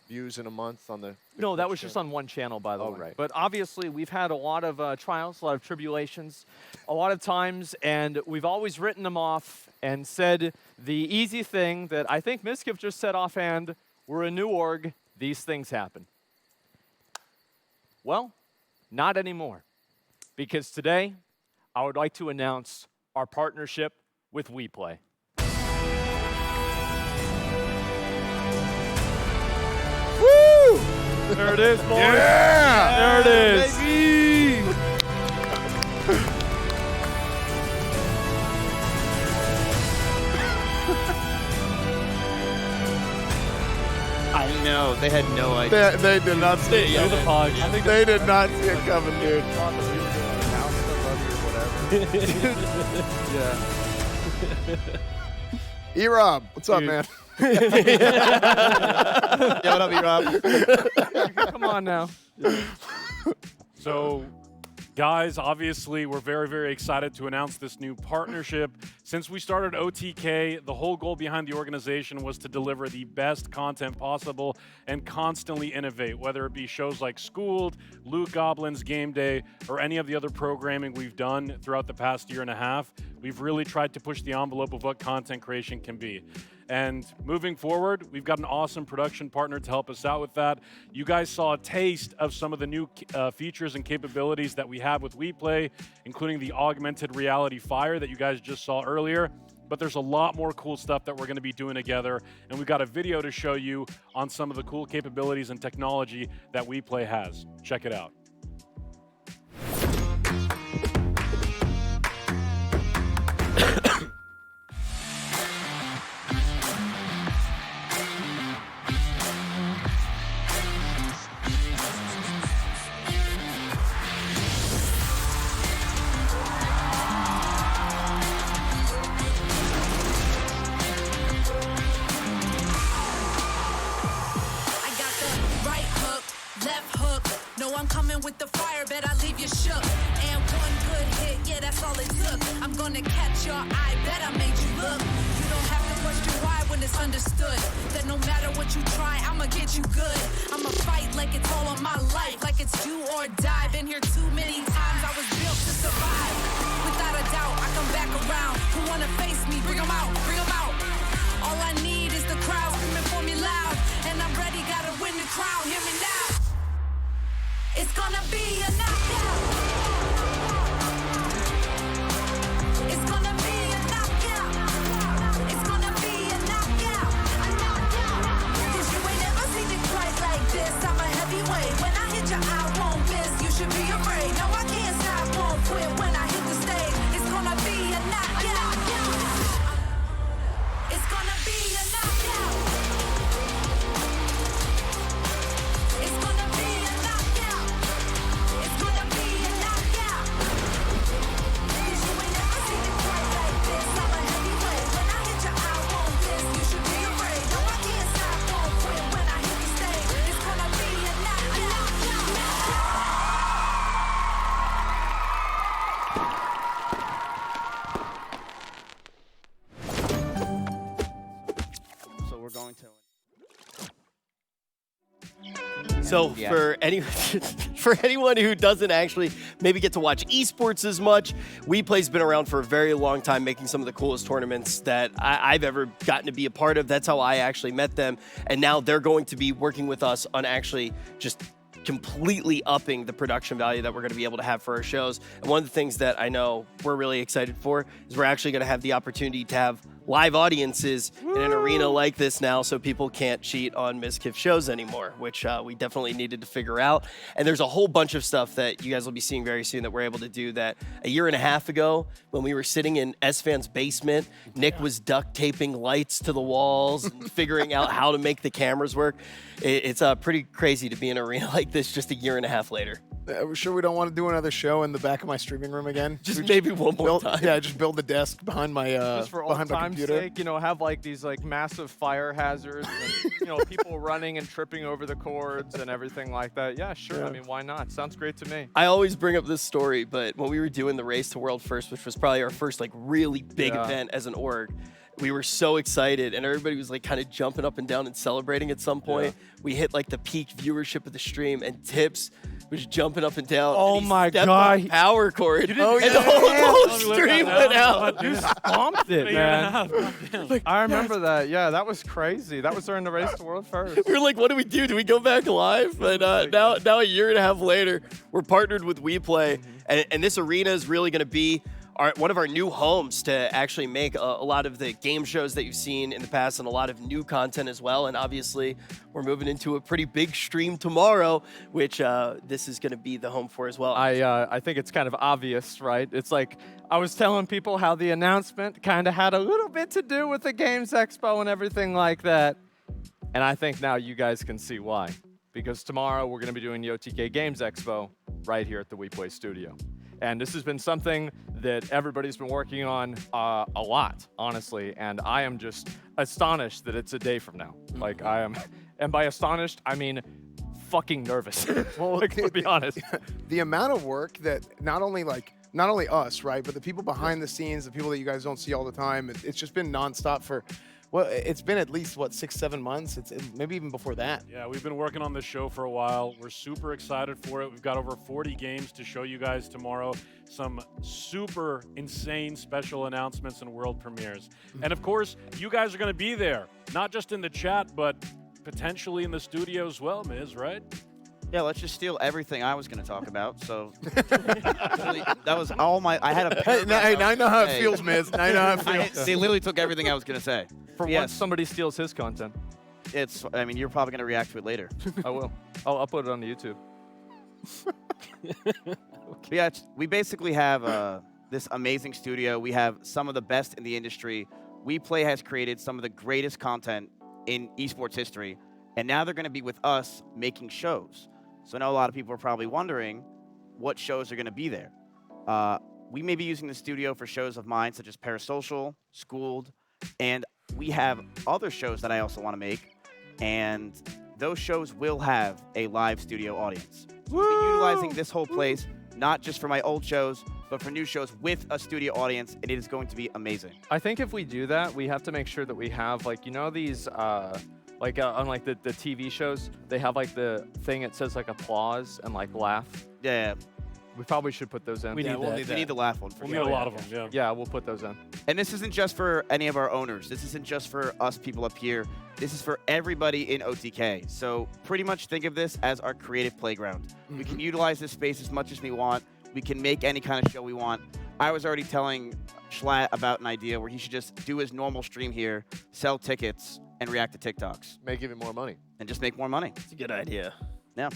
views in a month on the. No, that Twitch was just channel? on one channel, by the Oh, way. right. But obviously, we've had a lot of trials, a lot of tribulations, a lot of times, and we've always written them off and said the easy thing that I think Miskiff just said offhand, we're a new org, these things happen. Well, not anymore. Because today, I would like to announce our partnership with WePlay. There it is, boys. Yeah! There it is. I know. They had no idea. They did not see it. You're the pog. They did not see it coming, dude. E-Rob, what's up, Dude. man? Yeah, what up, E-Rob? Come on now. So, guys, obviously, we're very, very excited to announce this new partnership. Since we started OTK, the whole goal behind the organization was to deliver the best content possible and constantly innovate, whether it be shows like Schooled, Loot Goblins, Game Day, or any of the other programming we've done throughout the past year and a half. We've really tried to push the envelope of what content creation can be. And moving forward, we've got an awesome production partner to help us out with that. You guys saw a taste of some of the new features and capabilities that we have with WePlay, including the augmented reality fire that you guys just saw earlier. But there's a lot more cool stuff that we're going to be doing together, and we've got a video to show you on some of the cool capabilities and technology that WePlay has. Check it out. I got the right hook, left hook. No, I'm coming with the fire, bet I leave you shook. And one good hit, yeah, that's all it took. I'm gonna catch your eye, bet I made you look. You don't have to question why when it's understood that no matter what you try, I'ma get you good. I'ma fight like it's all on my life, like it's do or die. Been here too many times, I was built to survive. Without a doubt, I come back around. Who wanna face me? Bring 'em out, bring 'em out. All I need is the crowd screaming for me loud. And I'm ready, gotta win the crown, hear me now. It's gonna be a knockout. It's gonna be a knockout. It's gonna be a knockout. A knockout. 'Cause you ain't never seen it quite like this. I'm a heavyweight. hit your eye, won't miss. You should be afraid. No, I can't stop, won't quit when I hit the stage. It's gonna be a knockout. It's gonna be a knockout. It's gonna be a knockout. It's gonna be a knockout. 'Cause you ain't never seen it quite like this. I'm a heavyweight. When I hit your eye, won't miss. You should be afraid. No, I can't stop, won't quit when I hit the stage. It's gonna be a knockout. So we're going to. So Yeah. for anyone who doesn't actually maybe get to watch esports as much, WePlay's been around for a very long time, making some of the coolest tournaments that I've ever gotten to be a part of. That's how I actually met them, and now they're going to be working with us on actually just completely upping the production value that we're going to be able to have for our shows. And one of the things that I know we're really excited for is we're actually going to have the opportunity to have live audiences in an arena like this now, so people can't cheat on Mizkif shows anymore, which we definitely needed to figure out. And there's a whole bunch of stuff that you guys will be seeing very soon that we're able to do that a year and a half ago when we were sitting in S-Fan's basement, Nick was duct taping lights to the walls and figuring out how to make the cameras work. It's pretty crazy to be in an arena like this just a year and a half later. We're sure we don't want to do another show in the back of my streaming room again. Just maybe one more build, time. Yeah, just build the desk behind my Just for old behind my time's computer. sake, you know, have like these like massive fire hazards, and, you know, people running and tripping over the cords and everything like that. Yeah, sure. Yeah. I mean, why not? Sounds great to me. I always bring up this story, but when we were doing the Race to World First, which was probably our first like really big Yeah. event as an org, we were so excited and everybody was like kind of jumping up and down and celebrating at some point. We hit like the peak viewership of the stream and Tips was jumping up and down. Oh and he my stepped God. on power cord. didn't And get the it? whole Yeah. stream went out. You stomped it, A year and a man. half. Goddamn. I remember that. Yeah, that was crazy. That was during the Race to World First. We were like, what do we do? Do we go back live? But now a year and a half later, we're partnered with WePlay, and this arena is really going to be one of our new homes to actually make a lot of the game shows that you've seen in the past and a lot of new content as well. And obviously, we're moving into a pretty big stream tomorrow, which this is going to be the home for as well. I think it's kind of obvious, right? It's like I was telling people how the announcement kind of had a little bit to do with the Games Expo and everything like that. And I think now you guys can see why. Because tomorrow we're going to be doing the OTK Games Expo right here at the WePlay studio. And this has been something that everybody's been working on a lot, honestly. And I am just astonished that it's a day from now. Like I am, and by astonished, I mean fucking nervous. Well, like, to be honest. The amount of work that not only us, right, but the people behind the scenes, the people that you guys don't see all the time, it's just been nonstop for, well, it's been at least, what, 6-7 months? It's maybe even before that. Yeah, we've been working on this show for a while. We're super excited for it. We've got over 40 games to show you guys tomorrow. Some super insane special announcements and world premieres. And of course, you guys are going to be there, not just in the chat, but potentially in the studio as well, Miz, right? Yeah, let's just steal everything I was going to talk about. So literally, that was all my. I had a. Hey, paragraph I now I was know gonna how it say. feels, Miz. Now I know how it feels. They literally took everything I was going to say. For Yes. once somebody steals his content. I mean, you're probably going to react to it later. I will. I'll upload it on the YouTube. But yeah, we basically have this amazing studio. We have some of the best in the industry. WePlay has created some of the greatest content in esports history, and now they're going to be with us making shows. So I know a lot of people are probably wondering what shows are going to be there. We may be using the studio for shows of mine, such as Parasocial, Schooled, and we have other shows that I also want to make, and those shows will have a live studio audience. So we'll be utilizing this whole place, not just for my old shows, but for new shows with a studio audience, and it is going to be amazing. I think if we do that, we have to make sure that we have, like, you know, these, like, on, like, the TV shows, they have, like, the thing that says, like, applause and, like, laugh. Yeah, We probably should put those in. We need that. we need the laugh one for We'll sure. need a lot of them, yeah. Yeah, we'll put those in. And this isn't just for any of our owners. This isn't just for us people up here. This is for everybody in OTK. So pretty much think of this as our creative playground. We can utilize this space as much as we want. We can make any kind of show we want. I was already telling Schlatt about an idea where he should just do his normal stream here, sell tickets, and react to TikToks. Make even more money. And just make more money. It's a good idea. Yeah.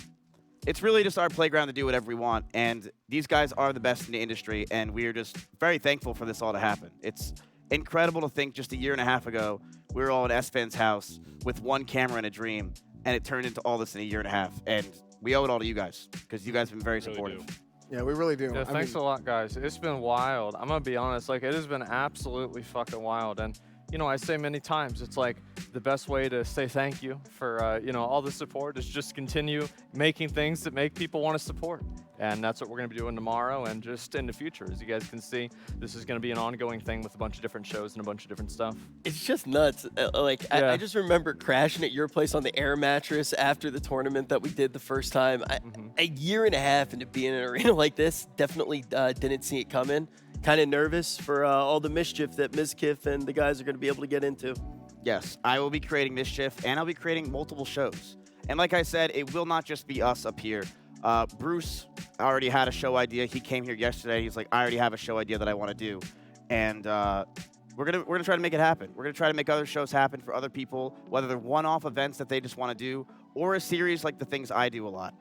it's really just our playground to do whatever we want. And these guys are the best in the industry, and we are just very thankful for this all to happen. It's incredible to think just a year and a half ago, we were all at S-Fan's house with one camera and a dream, and it turned into all this in a year and a half. And we owe it all to you guys, because you guys have been very supportive. Yeah, we really do. Yeah, thanks a lot, guys. It's been wild. I'm gonna be honest. Like, it has been absolutely fucking wild. And you know, I say many times, it's like the best way to say thank you for you know, all the support is just continue making things that make people want to support. And that's what we're going to be doing tomorrow and just in the future. As you guys can see, this is going to be an ongoing thing with a bunch of different shows and a bunch of different stuff. It's just nuts. I just remember crashing at your place on the air mattress after the tournament that we did the first time. A year and a half into being in an arena like this, definitely didn't see it coming. Kind of nervous for all the mischief that Mizkif and the guys are going to be able to get into. Yes, I will be creating Mischief, and I'll be creating multiple shows. And like I said, it will not just be us up here. Bruce already had a show idea. He came here yesterday. He's like, I already have a show idea that I want to do. And we're gonna try to make it happen. We're gonna try to make other shows happen for other people, whether they're one-off events that they just want to do, or a series like the things I do a lot.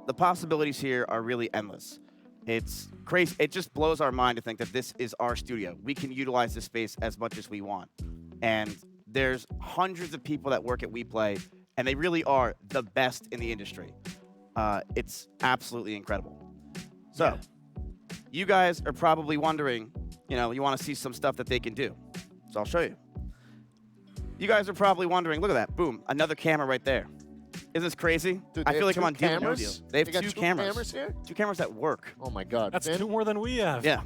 The possibilities here are really endless. It's crazy. It just blows our mind to think that this is our studio. We can utilize this space as much as we want. And there's hundreds of people that work at WePlay, and they really are the best in the industry. It's absolutely incredible. So, you guys are probably wondering, you know, you want to see some stuff that they can do. So I'll show you. You guys are probably wondering, look at that, boom, another camera right there. Isn't this crazy? Dude, I feel like I'm on cameras? deal. They have got two two cameras. here? Two cameras that work. Oh my God. That's Finn? 2 more than we have. Yeah.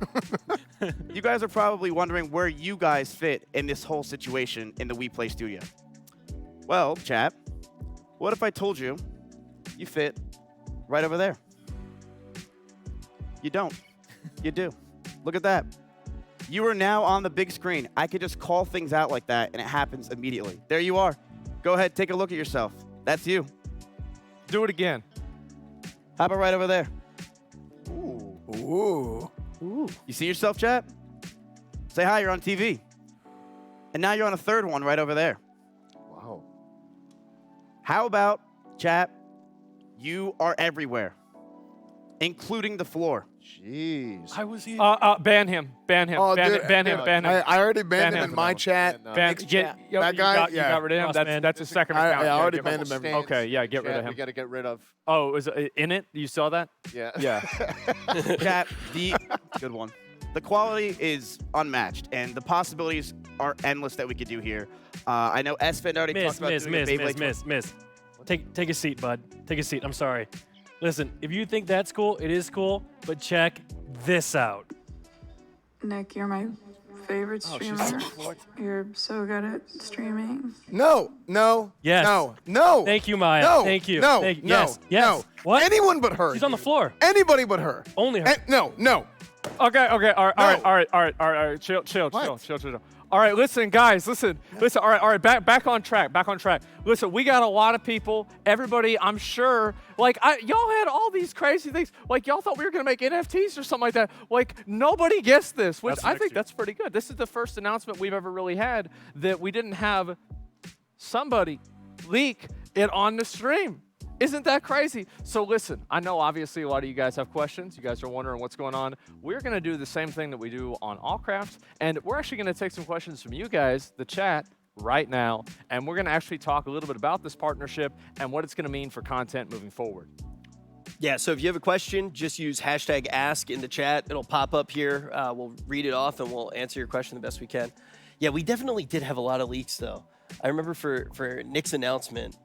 You guys are probably wondering where you guys fit in this whole situation in the WePlay studio. Well, chat, what if I told you you fit right over there? You don't. You do. Look at that. You are now on the big screen. I could just call things out like that, and it happens immediately. There you are. Go ahead, take a look at yourself. That's you. Do it again. How about right over there? Ooh. You see yourself, chat? Say hi, you're on TV. And now you're on a third one right over there. Wow. How about, chat, you are everywhere, including the floor. Jeez. I was here. Ban him. Ban him. Oh, ban dude, him. Ban him. Ban him. I already banned Ban him him. in my chat. Ban, Next get, chat. yo, That you guy, got, yeah. You got rid of him. Cross ban. That's his second I account. Yeah, already give banned him. him every- Okay, yeah, get rid of We him. got to get rid of. Oh, is it in it? You saw that? Yeah. Yeah. Chat, good one. The quality is unmatched, and the possibilities are endless that we could do here. I know S-Fan already talked about doing a Beyblade. Miss. Take a seat, bud. Take a seat. I'm sorry. Listen, if you think that's cool, it is cool, but check this out. Nick, you're my favorite streamer. You're so good at streaming. No. Yes. No. Thank you, Maya. No. Thank you. No. Thank you. No. Yes. Yes. No. What? Anyone but her. She's on the dude. floor. Anybody but her. Only her. No. Okay. All right. Chill. All right, listen, guys, listen. All right. Back on track. Listen, we got a lot of people. Everybody, I'm sure, like, y'all had all these crazy things. Like, y'all thought we were gonna make NFTs or something like that. Like, nobody guessed this, which I think that's pretty good. This is the first announcement we've ever really had that we didn't have somebody leak it on the stream. Isn't that crazy? So listen, I know obviously a lot of you guys have questions. You guys are wondering what's going on. We're going to do the same thing that we do on Allcraft, and we're actually going to take some questions from you guys, the chat, right now, and we're going to actually talk a little bit about this partnership and what it's going to mean for content moving forward. Yeah, so if you have a question, just use hashtag ask in the chat. It'll pop up here. We'll read it off, and we'll answer your question the best we can. Yeah, we definitely did have a lot of leaks, though. I remember for Nick's announcement,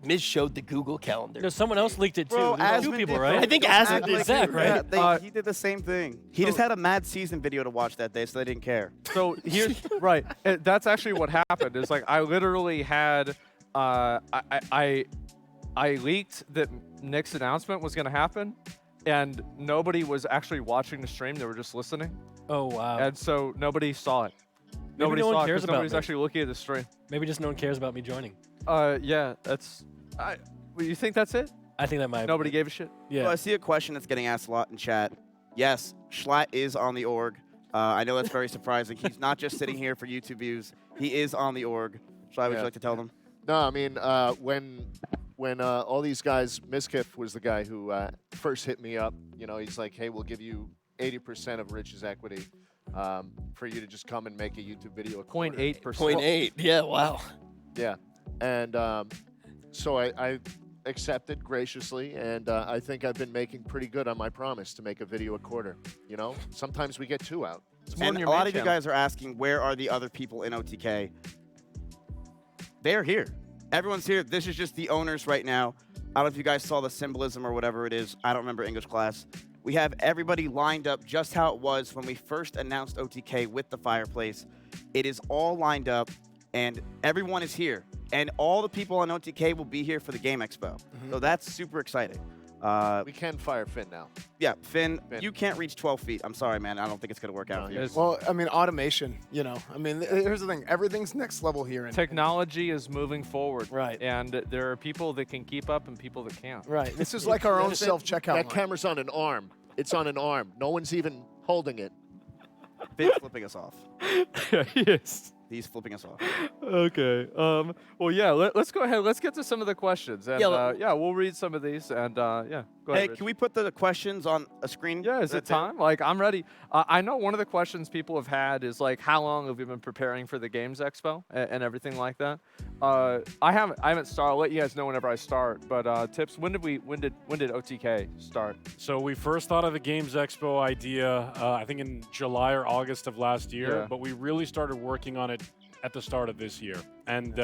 Miz showed the Google Calendar. No, someone else leaked it too. Bro, There's two Asmund people, did right? I think Asmund did Zach, right? Yeah, he did the same thing. He just had a Mad Season video to watch that day, so they didn't care. So here's right. That's actually what happened. Is like I literally had I leaked that Nick's announcement was going to happen, and nobody was actually watching the stream. They were just listening, Oh, wow. and so nobody saw it. Maybe no one cares about nobody's me. actually looking at the stream. Maybe just no one cares about me joining. Yeah, that's. You think that's it? I think that might. Nobody gave a shit. Yeah. So I see a question that's getting asked a lot in chat. Yes, Schlatt is on the org. I know that's very surprising. He's not just sitting here for YouTube views. He is on the org. Schlatt, would you like to tell them? No, I mean, when when all these guys, Miskiff was the guy who first hit me up. You know, he's like, hey, we'll give you 80% of Rich's equity for you to just come and make a YouTube video. 0.8%. 0.8. Yeah, wow. Yeah. And so I accepted graciously, and I think I've been making pretty good on my promise to make a video a quarter. You know, sometimes we get 2 out. And a lot of you guys are asking, where are the other people in OTK? They're here. Everyone's here. This is just the owners right now. I don't know if you guys saw the symbolism or whatever it is. I don't remember English class. We have everybody lined up just how it was when we first announced OTK with the fireplace. It is all lined up, and everyone is here. And all the people on OTK will be here for the Game Expo. So that's super exciting. We can fire Finn now. Yeah, Finn, you can't reach 12 feet. I'm sorry, man. I don't think it's going to work out for you. Well, I mean, automation, you know. I mean, here's the thing. Everything's next level here. Technology is moving forward. Right. And there are people that can keep up and people that can't. Right. This is like our own self-checkout That line. camera's on an arm. It's on an arm. No one's even holding it. Finn's flipping us off. Yes. He's flipping us off. Okay. Well, yeah. Let's go ahead. Let's get to some of the questions. And, Yeah, we'll read some of these. And yeah, go ahead. Hey, can we put the questions on a screen? Yeah, is it time? Like, I'm ready. I know one of the questions people have had is like, how long have you been preparing for the Games Expo and everything like that? I haven't started. I'll let you guys know whenever I start. But Tips, when did OTK start? So we first thought of the Games Expo idea, I think in July or August of last year, Yeah. but we really started working on it at the start of this year. And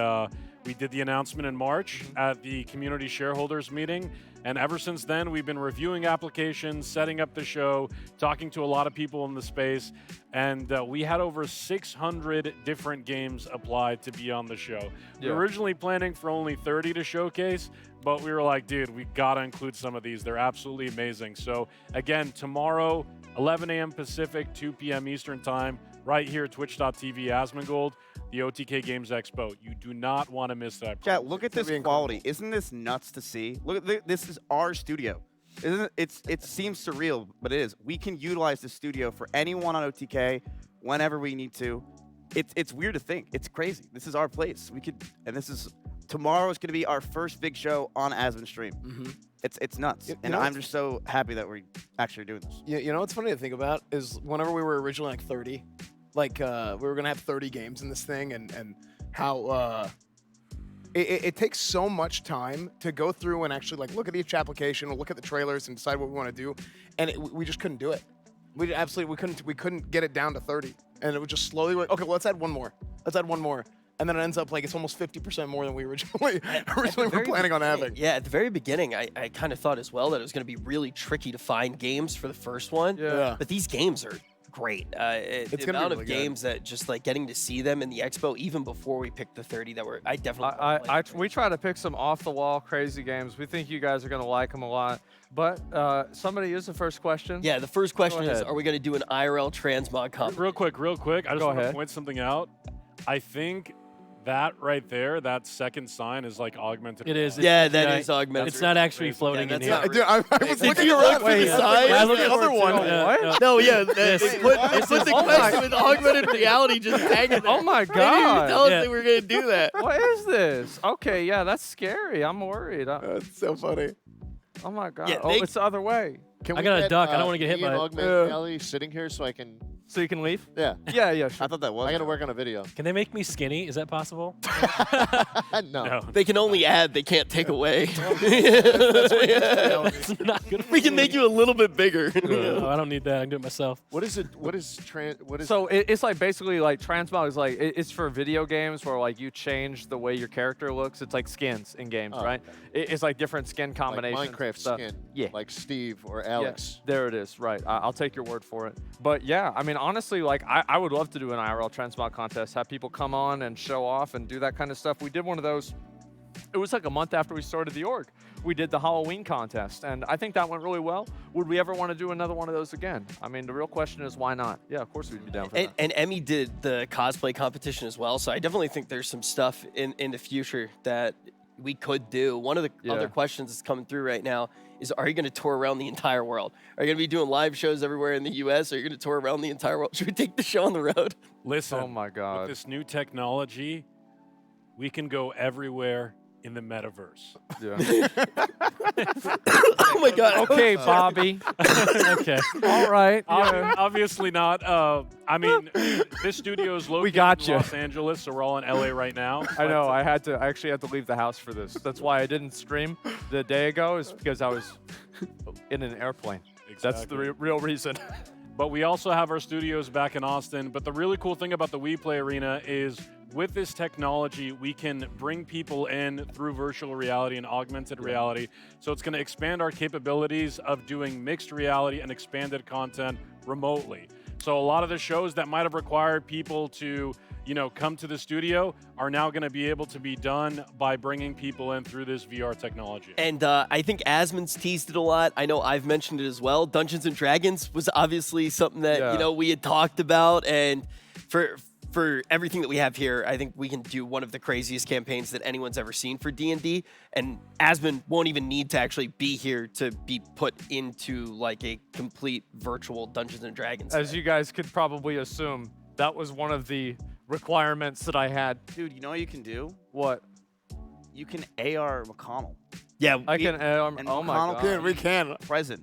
we did the announcement in March at the community shareholders meeting. And ever since then, we've been reviewing applications, setting up the show, talking to a lot of people in the space. And we had over 600 different games applied to be on the show. We were originally planning for only 30 to showcase, but we were like, dude, we got to include some of these. They're absolutely amazing. So again, tomorrow, 11 a.m. Pacific, 2 p.m. Eastern time, right here at twitch.tv Asmongold, the OTK Games Expo. You do not want to miss that. Chat, look at this quality. Isn't this nuts to see? Look at this is our studio. Isn't it? It seems surreal, but it is. We can utilize the studio for anyone on OTK whenever we need to. It's weird to think. It's crazy. This is our place. We could, and this is tomorrow is going to be our first big show on Asmon Stream. It's nuts, and I'm just so happy that we're actually doing this. You know what's funny to think about is whenever we were originally like 30, like we were gonna have 30 games in this thing, and how it takes so much time to go through and actually like look at each application, look at the trailers, and decide what we want to do, and we just couldn't do it. We couldn't get it down to 30, and it would just slowly. Okay, well, let's add one more. Let's add one more. And then it ends up like it's almost 50% more than we originally were planning on having. Yeah, at the very beginning, I kind of thought as well that it was going to be really tricky to find games for the first one. Yeah. But these games are great. It's the gonna be amount of really good. games that just like getting to see them in the expo, even before we picked the 30 that were, I definitely. We try to pick some off-the-wall crazy games. We think you guys are going to like them a lot. But somebody is the first question. Yeah, the first question is, ahead. are we going to do an IRL transmog comp? Real quick. I just Go want to ahead. point something out. I think that right there, that second sign is like augmented. It is. Yeah, that is augmented. It's not actually floating in that's here. not Dude, I was If looking you around look for to the the side, side, look the at other it one. What? No, yeah, This. they put the question with augmented reality just hanging there. Oh my They didn't even God. tell us Yeah. they were going to do that. What is this? Okay, yeah, that's scary. I'm worried. That's so funny. Oh my God. Yeah, Oh, they- it's the other way. Can I we got a get, duck. I don't wanna get hit me and by it. augmented reality sitting here so I can. So you can leave? Yeah. Yeah, sure. I thought that was. I got to work on a video. Can they make me skinny? Is that possible? No. They can only add, they can't take away. It's not good. We can make you a little bit bigger. Oh, I don't need that. I can do it myself. What is it? What is So it's like basically like transmog is like it's for video games where like you change the way your character looks. It's like skins in games, right? It's like different skin like combinations. and Minecraft stuff. skin? Yeah. Like Steve or Yeah, Alex. there it is. Right. I'll take your word for it. But yeah, I mean, honestly, like I would love to do an IRL transmog contest, have people come on and show off and do that kind of stuff. We did one of those. It was like a month after we started the org. We did the Halloween contest, and I think that went really well. Would we ever want to do another one of those again? I mean, the real question is why not? Yeah, of course we'd be down for that. And Emmy did the cosplay competition as well, so I definitely think there's some stuff in the future that we could do. One of the other questions that's coming through right now is, are you going to tour around the entire world? Are you going to be doing live shows everywhere in the U.S.? Or are you going to tour around the entire world? Should we take the show on the road? Listen. Oh my God. With this new technology, we can go everywhere in the metaverse. Oh my God. Okay, Bobby. Okay. All right. Yeah. Obviously not. I mean, this studio is located got in you. Los Angeles, so we're all in LA right now. I know. I actually had to leave the house for this. That's why I didn't stream the day ago, is because I was in an airplane. That's the Exactly. real reason. But we also have our studios back in Austin. But the really cool thing about the We Play Arena is with this technology, we can bring people in through virtual reality and augmented reality. So it's going to expand our capabilities of doing mixed reality and expanded content remotely. So a lot of the shows that might have required people to, come to the studio are now going to be able to be done by bringing people in through this VR technology. And I think Asmon's teased it a lot. I know I've mentioned it as well. Dungeons and Dragons was obviously something that we had talked about, and for everything that we have here, I think we can do one of the craziest campaigns that anyone's ever seen for D&D. And Asmon won't even need to actually be here to be put into like a complete virtual Dungeons and Dragons. As you guys could probably assume, that was one of the requirements that I had. Dude, you know what you can do? What? You can AR McConnell. Yeah, I can. And Oh my McConnell God. Dude, we can. Present.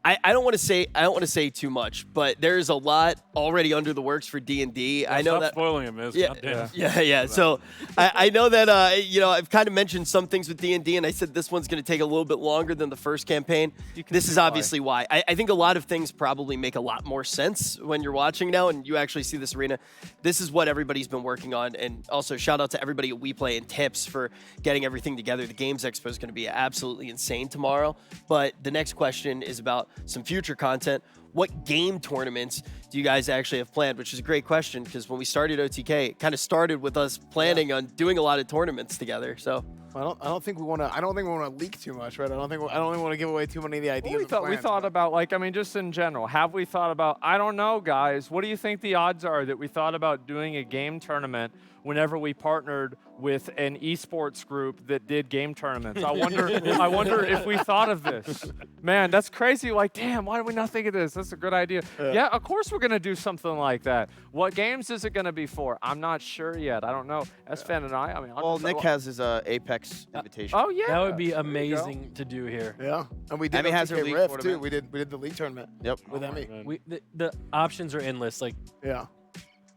I don't want to say too much, but there's a lot already under the works for D&D. I know Stop that. spoiling it, Miz. Yeah, Goddamn. yeah. So I know that I've kind of mentioned some things with D&D, and I said this one's going to take a little bit longer than the first campaign. This is obviously why. I think a lot of things probably make a lot more sense when you're watching now and you actually see this arena. This is what everybody's been working on, and also shout out to everybody at We Play and Tips for getting everything together. The Games Expo is going to be absolutely insane tomorrow. But the next question is about some future content. What game tournaments do you guys actually have planned? Which is a great question, because when we started OTK, it kind of started with us planning on doing a lot of tournaments together. So I don't think we want to. I don't think we want to leak too much, right? I don't even want to give away too many of the ideas. We thought about, like, I mean, just in general, have we thought about, I don't know, guys, what do you think the odds are that we thought about doing a game tournament whenever we partnered with an esports group that did game tournaments? I wonder if we thought of this. Man, that's crazy. Like, damn, why did we not think of this? That's a good idea. Yeah, of course we're going to do something like that. What games is it going to be for? I'm not sure yet. I don't know. S-Fan and I mean, Well, Nick has his Apex invitation. Oh, yeah. That would be amazing to do here. Yeah, and we did Emmy has her OTK league Rift too. tournament. We did the league tournament. Yep. With Emmy. The options are endless. Like Yeah.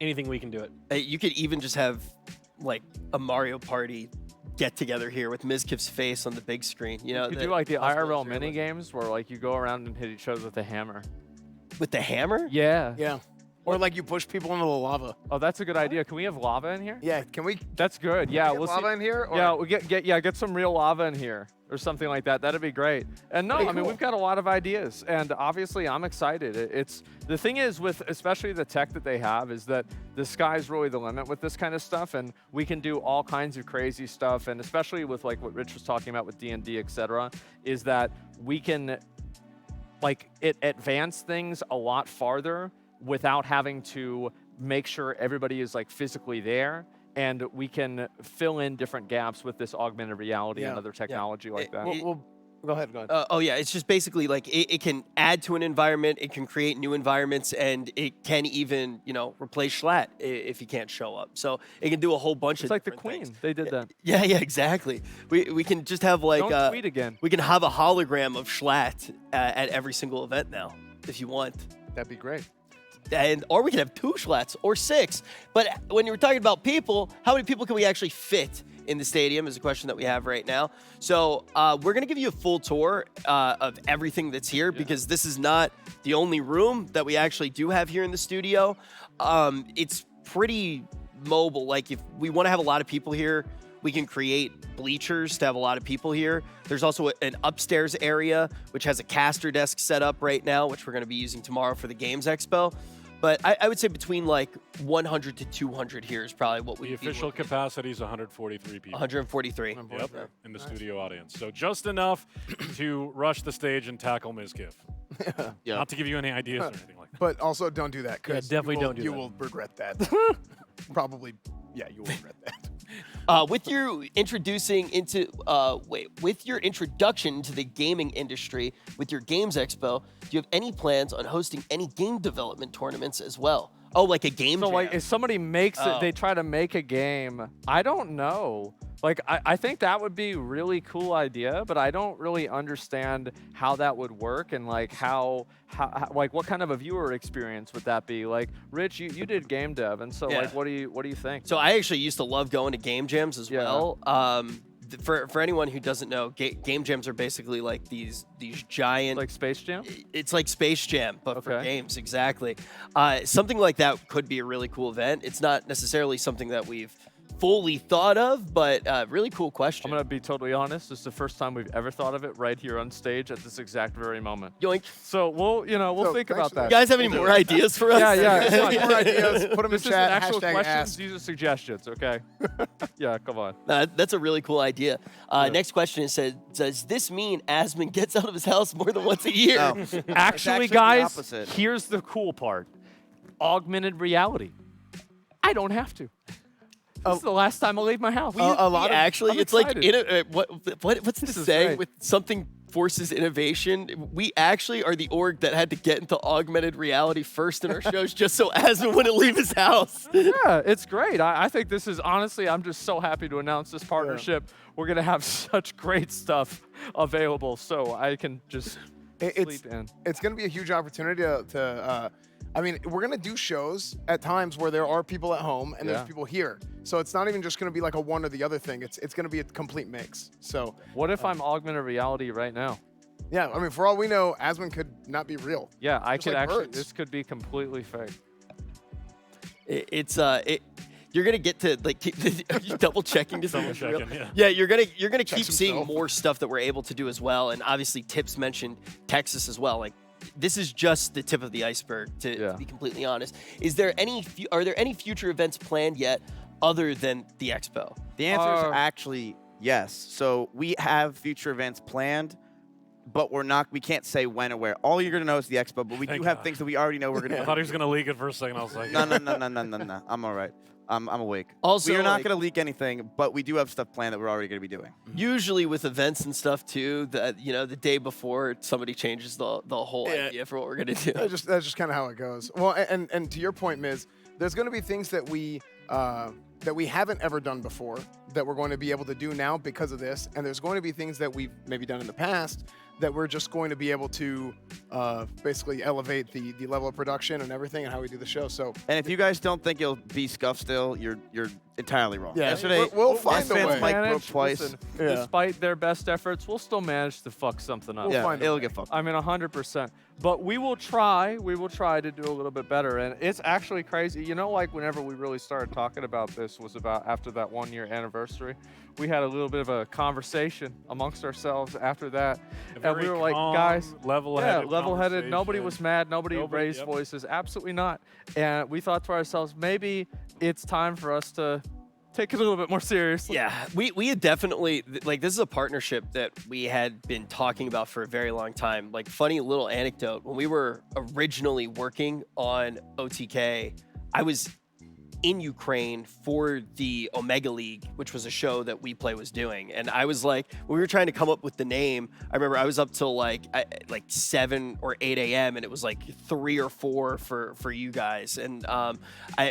anything we can do it. you could even just have like a Mario Party get together here with Mizkif's face on the big screen. You could do like the IRL mini games where like you go around and hit each other with a hammer. with the hammer. Yeah. Yeah. Or like you push people into the lava. Oh, that's a good idea. Can we have lava in here? Yeah. Can we? That's good. Yeah, Get we'll lava see. in here? Or? Yeah, we'll get some real lava in here or something like that. That'd be great. And no, Pretty I mean, cool. we've got a lot of ideas, and obviously I'm excited. It's the thing is with especially the tech that they have is that the sky's really the limit with this kind of stuff, and we can do all kinds of crazy stuff, and especially with like what Rich was talking about with D&D, etc., is that we can like advance things a lot farther without having to make sure everybody is like physically there, and we can fill in different gaps with this augmented reality and other technology like that. Well, go ahead. It's just basically like it can add to an environment, it can create new environments, and it can even, replace Schlatt if he can't show up. So it can do a whole bunch of It's like the different Queen. things. They did that. Yeah, exactly. We can just have like Don't tweet again. We can have a hologram of Schlatt at every single event now, if you want. That'd be great. Or we could have 2 Schlatts or 6. But when you were talking about people, how many people can we actually fit in the stadium is a question that we have right now. So we're going to give you a full tour of everything that's here because this is not the only room that we actually do have here in the studio. It's pretty mobile. Like if we want to have a lot of people here, we can create bleachers to have a lot of people here. There's also an upstairs area, which has a caster desk set up right now, which we're going to be using tomorrow for the Games Expo. But I would say between like 100 to 200 here is probably what we. The official capacity is 143 people. 143. Yep, in the studio audience. So just enough to rush the stage and tackle Mizkif. Yeah. Not to give you any ideas or anything like that. But also don't do that. 'Cause definitely you will, don't do You that. will regret that. Probably. Yeah, you will regret that. With your introduction to the gaming industry with your Games Expo, do you have any plans on hosting any game development tournaments as well? Oh, like a game So jam. like if somebody makes Oh. it, they try to make a game. I don't know. Like I think that would be a really cool idea, but I don't really understand how that would work and like how like what kind of a viewer experience would that be? Like Rich, you did game dev, and so Yeah. like what do you think? So I actually used to love going to game jams as Yeah. well. For anyone who doesn't know, game jams are basically like these giant. Like Space Jam? It's like Space Jam, but for Okay. games, exactly. Something like that could be a really cool event. It's not necessarily something that we've fully thought of, but really cool question. I'm gonna be totally honest. This is the first time we've ever thought of it right here on stage at this exact very moment. Yoink. So we'll So think thanks about for that. You guys have any more ideas for us? Yeah. More ideas, put them in This isn't chat. actual Hashtag questions. ask. These are suggestions. Okay. Yeah. Come on. That's a really cool idea. Next question says, does this mean Asmon gets out of his house more than once a year? No. It's Actually, the guys, opposite. here's the cool part. Augmented reality. I don't have to. This is the last time I'll leave my house. Actually, I'm it's excited. like what's the This is saying great. with something forces innovation? We actually are the org that had to get into augmented reality first in our shows just so Asmon wouldn't leave his house. Yeah, it's great. I think this is honestly, I'm just so happy to announce this partnership. We're gonna have such great stuff available, so I can just sleep in. It's going to be a huge opportunity I mean, we're going to do shows at times where there are people at home and Yeah. there's people here. So it's not even just going to be like a one or the other thing. It's going to be a complete mix. So What if I'm augmented reality right now? yeah, I mean, for all we know, Asmon could not be real. Yeah, I Just could like actually. birds. This could be completely fake. You're gonna get to like keep are you double checking to see Double if it's real? checking, yeah. Yeah, you're gonna keep Checks seeing himself. more stuff that we're able to do as well. And obviously, Tips mentioned Texas as well. Like this is just the tip of the iceberg, to be completely honest. Are there any future events planned yet other than the expo? The answer is actually yes. So we have future events planned, but we can't say when or where. All you're going to know is the expo, but we Thank do have God. things that we already know we're going to I thought he was going to leak it for a second. I was like, No. I'm all right. I'm awake. Also, we're not like- going to leak anything, but we do have stuff planned that we're already going to be doing. Usually with events and stuff too, that the day before somebody changes the whole Yeah. idea for what we're gonna do. That's just kind of how it goes. Well, and to your point, Miz, there's going to be things that we haven't ever done before that we're going to be able to do now because of this, and there's going to be things that we've maybe done in the past that we're just going to be able to basically elevate the level of production and everything and how we do the show. So, And if you guys don't think it'll be Scuff still, you're entirely wrong. Yeah, Yesterday, we'll find a fans way. Mike broke Manage- twice. listen, Yeah. Despite their best efforts, we'll still manage to fuck something up. We'll Yeah, find a it'll way. get fucked. I mean, 100%. But we will try. We will try to do a little bit better. And it's actually crazy. You know, like whenever we really started talking about this was about after that 1 year anniversary. We had a little bit of a conversation amongst ourselves after that. And we were like, guys, level-headed, level-headed. Nobody conversation. was mad. Nobody raised yep. voices. Absolutely not. And we thought to ourselves, maybe it's time for us to take it a little bit more seriously. Yeah, we had definitely, like, this is a partnership that we had been talking about for a very long time. Like, funny little anecdote, when we were originally working on OTK, I was in Ukraine for the Omega League, which was a show that We Play was doing. And I was like, when we were trying to come up with the name, I remember I was up till like 7 or 8 a.m. and it was like 3 or 4 for you guys. And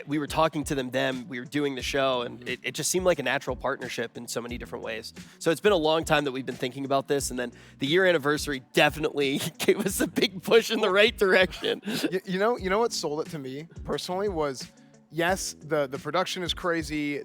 we were talking to them, we were doing the show, and it just seemed like a natural partnership in so many different ways. So it's been a long time that we've been thinking about this, and then the year anniversary definitely gave us a big push in the right direction. You know what sold it to me personally was, yes, the production is crazy,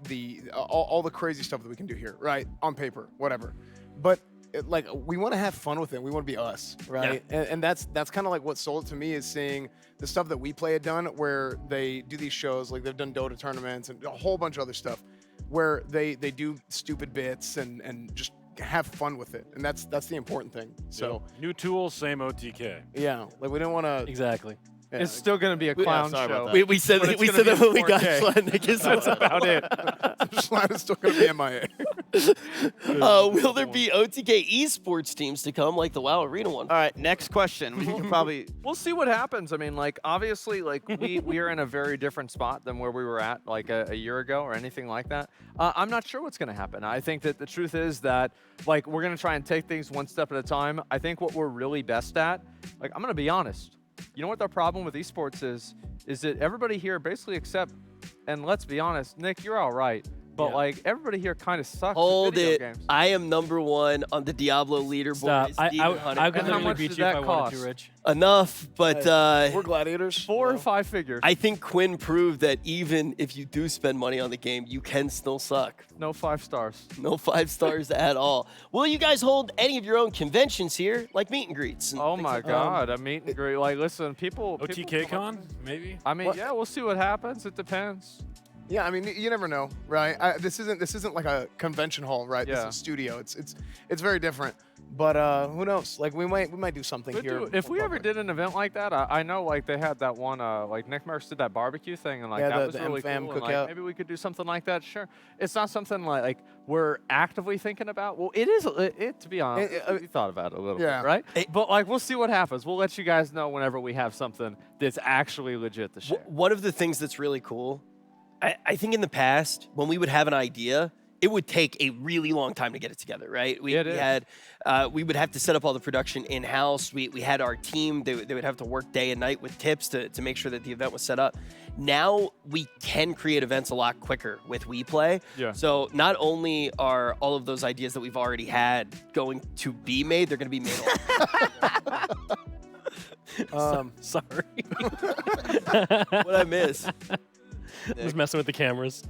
all the crazy stuff that we can do here, right? On paper, whatever. But like, we want to have fun with it. We want to be us, right? And that's kind of like what sold it to me, is seeing the stuff that We Play had done, where they do these shows, like they've done Dota tournaments and a whole bunch of other stuff, where they do stupid bits and just have fun with it. And that's the important thing. So New tools, same OTK. yeah, like we didn't want to. Exactly. Yeah, It's still going to be a clown sorry about show. that. We said But that it's we gonna said be that when we got 4K. Schlein. That's about it. Slide is still going to be MIA. Will there be OTK esports teams to come like the WoW Arena one? All right, next question. We can probably We'll see what happens. I mean, like, obviously, like, we are in a very different spot than where we were at, like, a year ago or anything like that. I'm not sure what's going to happen. I think that the truth is that, like, we're going to try and take things one step at a time. I think what we're really best at, like, I'm going to be honest, you know what the problem with esports is that everybody here basically except, and let's be honest, Nick, you're all right. But like everybody here kind of sucks Hold at video it. games. I am #1 on the Diablo leaderboard. Stop. It's I Demon Hunter. could And how literally much beat does you if that I wanted to, cost? Rich. Enough, but We're gladiators. 4 or 5 figures. I think Quinn proved that even if you do spend money on the game, you can still suck. No 5 stars. No 5 stars at all. Will you guys hold any of your own conventions here, like meet and greets? And Oh things my like that? God, a meet and greet. Like, listen, people. OTK Con, maybe? I mean, yeah, we'll see what happens. It depends. Yeah, I mean, you never know, right? This isn't like a convention hall, right? Yeah. This is studio. It's very different. But who knows? Like we might do something here. If we more ever public. did an event like that, I know like they had that one, like Nick Merckx did that barbecue thing, and like Yeah, that the was really M-Fam cool. And, cookout. like, maybe we could do something like that. Sure, it's not something like we're actively thinking about. Well, it is. To be honest, we thought about it a little Yeah. bit, right? But like we'll see what happens. We'll let you guys know whenever we have something that's actually legit to share. One of the things that's really cool, I think in the past, when we would have an idea, it would take a really long time to get it together, right? We would have to set up all the production in-house. We had our team. They would have to work day and night with tips to make sure that the event was set up. Now we can create events a lot quicker with WePlay. Yeah. So not only are all of those ideas that we've already had going to be made, they're going to be made. Sorry. What I miss? Just messing with the cameras.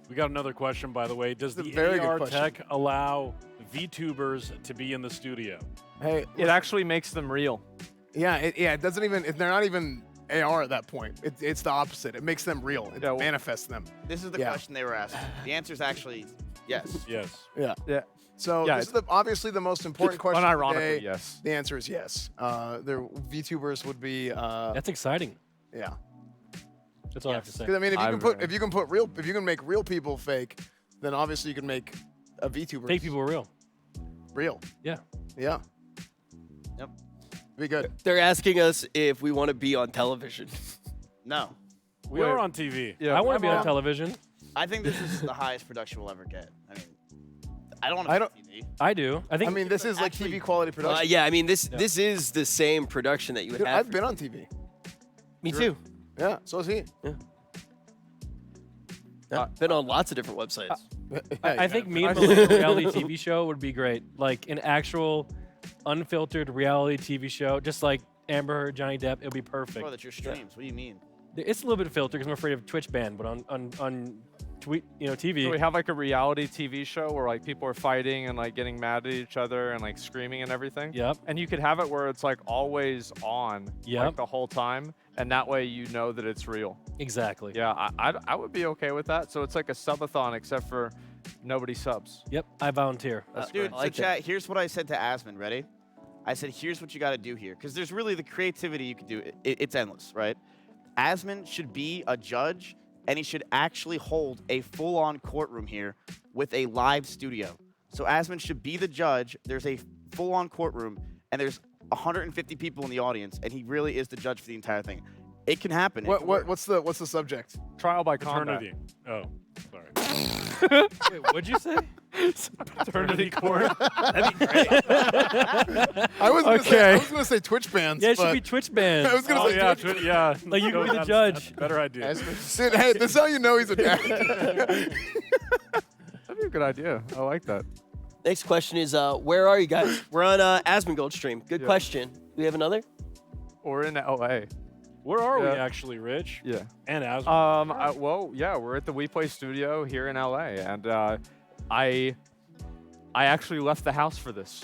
We got another question, by the way. Does That's a the very good AR question. tech allow VTubers to be in the studio? Hey, It actually makes them real. yeah, it doesn't even. They're not even AR at that point. It's the opposite. It makes them real. It Yeah, well- manifests them. This is the Yeah. question they were asking. The answer is actually yes. Yes. Yeah. Yeah. So Yeah, this is obviously the most important question. Unironically, today. yes. The answer is yes. Their VTubers would be. That's exciting. Yeah. That's all I have to say. Because I mean, if you can agree. if you can make real people fake, then obviously you can make a VTuber Fake people are real. real. Yeah. Yeah. Yep. Be good. They're asking us if we want to be on television. No. We are on TV. Yeah, I want to be on I'm television. I think this is the highest production we'll ever get. I mean, I don't want I to don't- be TV. I do. I think. I mean, this is like actually- TV quality production. Yeah, I mean this is the same production that you would Dude, have. I've been on TV. Me too. Yeah. So is he. Yeah, been on lots of different websites. I think me and Malik, a reality TV show would be great. Like an actual, unfiltered reality TV show, just like Amber Heard, Johnny Depp. It would be perfect. Bro, that's your streams. What do you mean? It's a little bit of filter because I'm afraid of Twitch ban, but on tweet, TV. So we have like a reality TV show where like people are fighting and like getting mad at each other and like screaming and everything. Yep. And you could have it where it's like always on Yep. like the whole time, and that way you know that it's real. Exactly. Yeah, I would be okay with that. So it's like a subathon except for nobody subs. Yep. I volunteer. That's Dude, great. so chat, here's what I said to Asmund. Ready? I said, here's what you got to do here. Because there's really the creativity you can do. It's endless, right? Asmund should be a judge, and he should actually hold a full-on courtroom here with a live studio. So Asmund should be the judge. There's a full-on courtroom, and there's 150 people in the audience, and he really is the judge for the entire thing. It can happen. It can work. What's the subject? Trial by combat. Paternity. Oh, sorry. Wait, what'd you say? Paternity court. That'd be great. I was gonna say Twitch bans. Yeah, it should but be Twitch bans. I was gonna Oh, say yeah. Twitch. Yeah. Like, you can be the That's judge. a better idea. Sid, hey, this is how you know he's a dad. That'd be a good idea. I like that. Next question is, where are you guys? We're on Asmongold stream. Good Yeah. question. Do we have another? Or in LA. Where are we Yeah. actually, Rich? Yeah. And as Well, yeah, we're at the WePlay studio here in LA, and I actually left the house for this,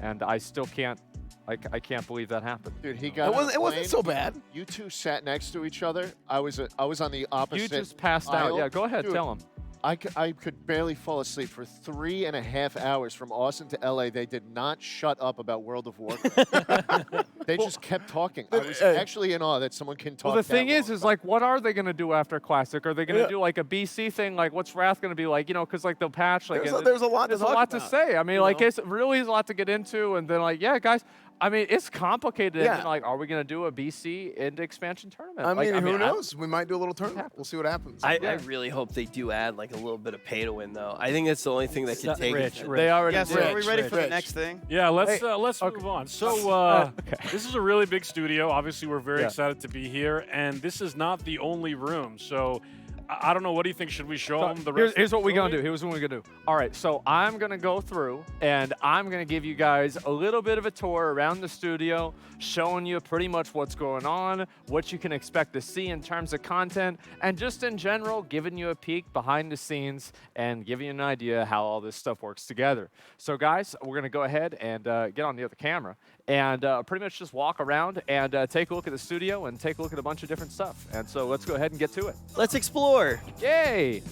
and I still can't. I can't believe that happened. Dude, he got. It wasn't so bad. You two sat next to each other. I was on the opposite. You just passed out. aisle. Yeah, go ahead, Dude, tell him. I could barely fall asleep for 3.5 hours from Austin to LA. They did not shut up about World of Warcraft. They just kept talking. I was actually in awe that someone can talk. Well, the that thing long is about- like, what are they gonna do after Classic? Are they gonna do like a BC thing? Like, what's Wrath gonna be like? You know, because like they'll patch. Like, There's a lot to there's a talk lot to about, say. I mean, like, know? it's really is a lot to get into. And then like, yeah, guys, I mean, it's complicated. Yeah. And like, are we going to do a BC into expansion tournament? I Like, mean, who knows? We might do a little tournament. We'll see what happens. I really hope they do add like a little bit of pay to win, though. I think that's the only thing that could take it. They already Yes, did. are we ready for the Rich. next thing? Yeah, let's move on. So this is a really big studio. Obviously, we're very excited to be here, and this is not the only room. So I don't know. What do you think? Should we show them the rest? Here's what we're going going to do. Here's what we're going to do. All right, so I'm going to go through, and I'm going to give you guys a little bit of a tour around the studio, showing you pretty much what's going on, what you can expect to see in terms of content, and just in general, giving you a peek behind the scenes and giving you an idea how all this stuff works together. So, guys, we're going to go ahead and get on the other camera and pretty much just walk around and take a look at the studio and take a look at a bunch of different stuff. And so let's go ahead and get to it. Let's explore. Yay!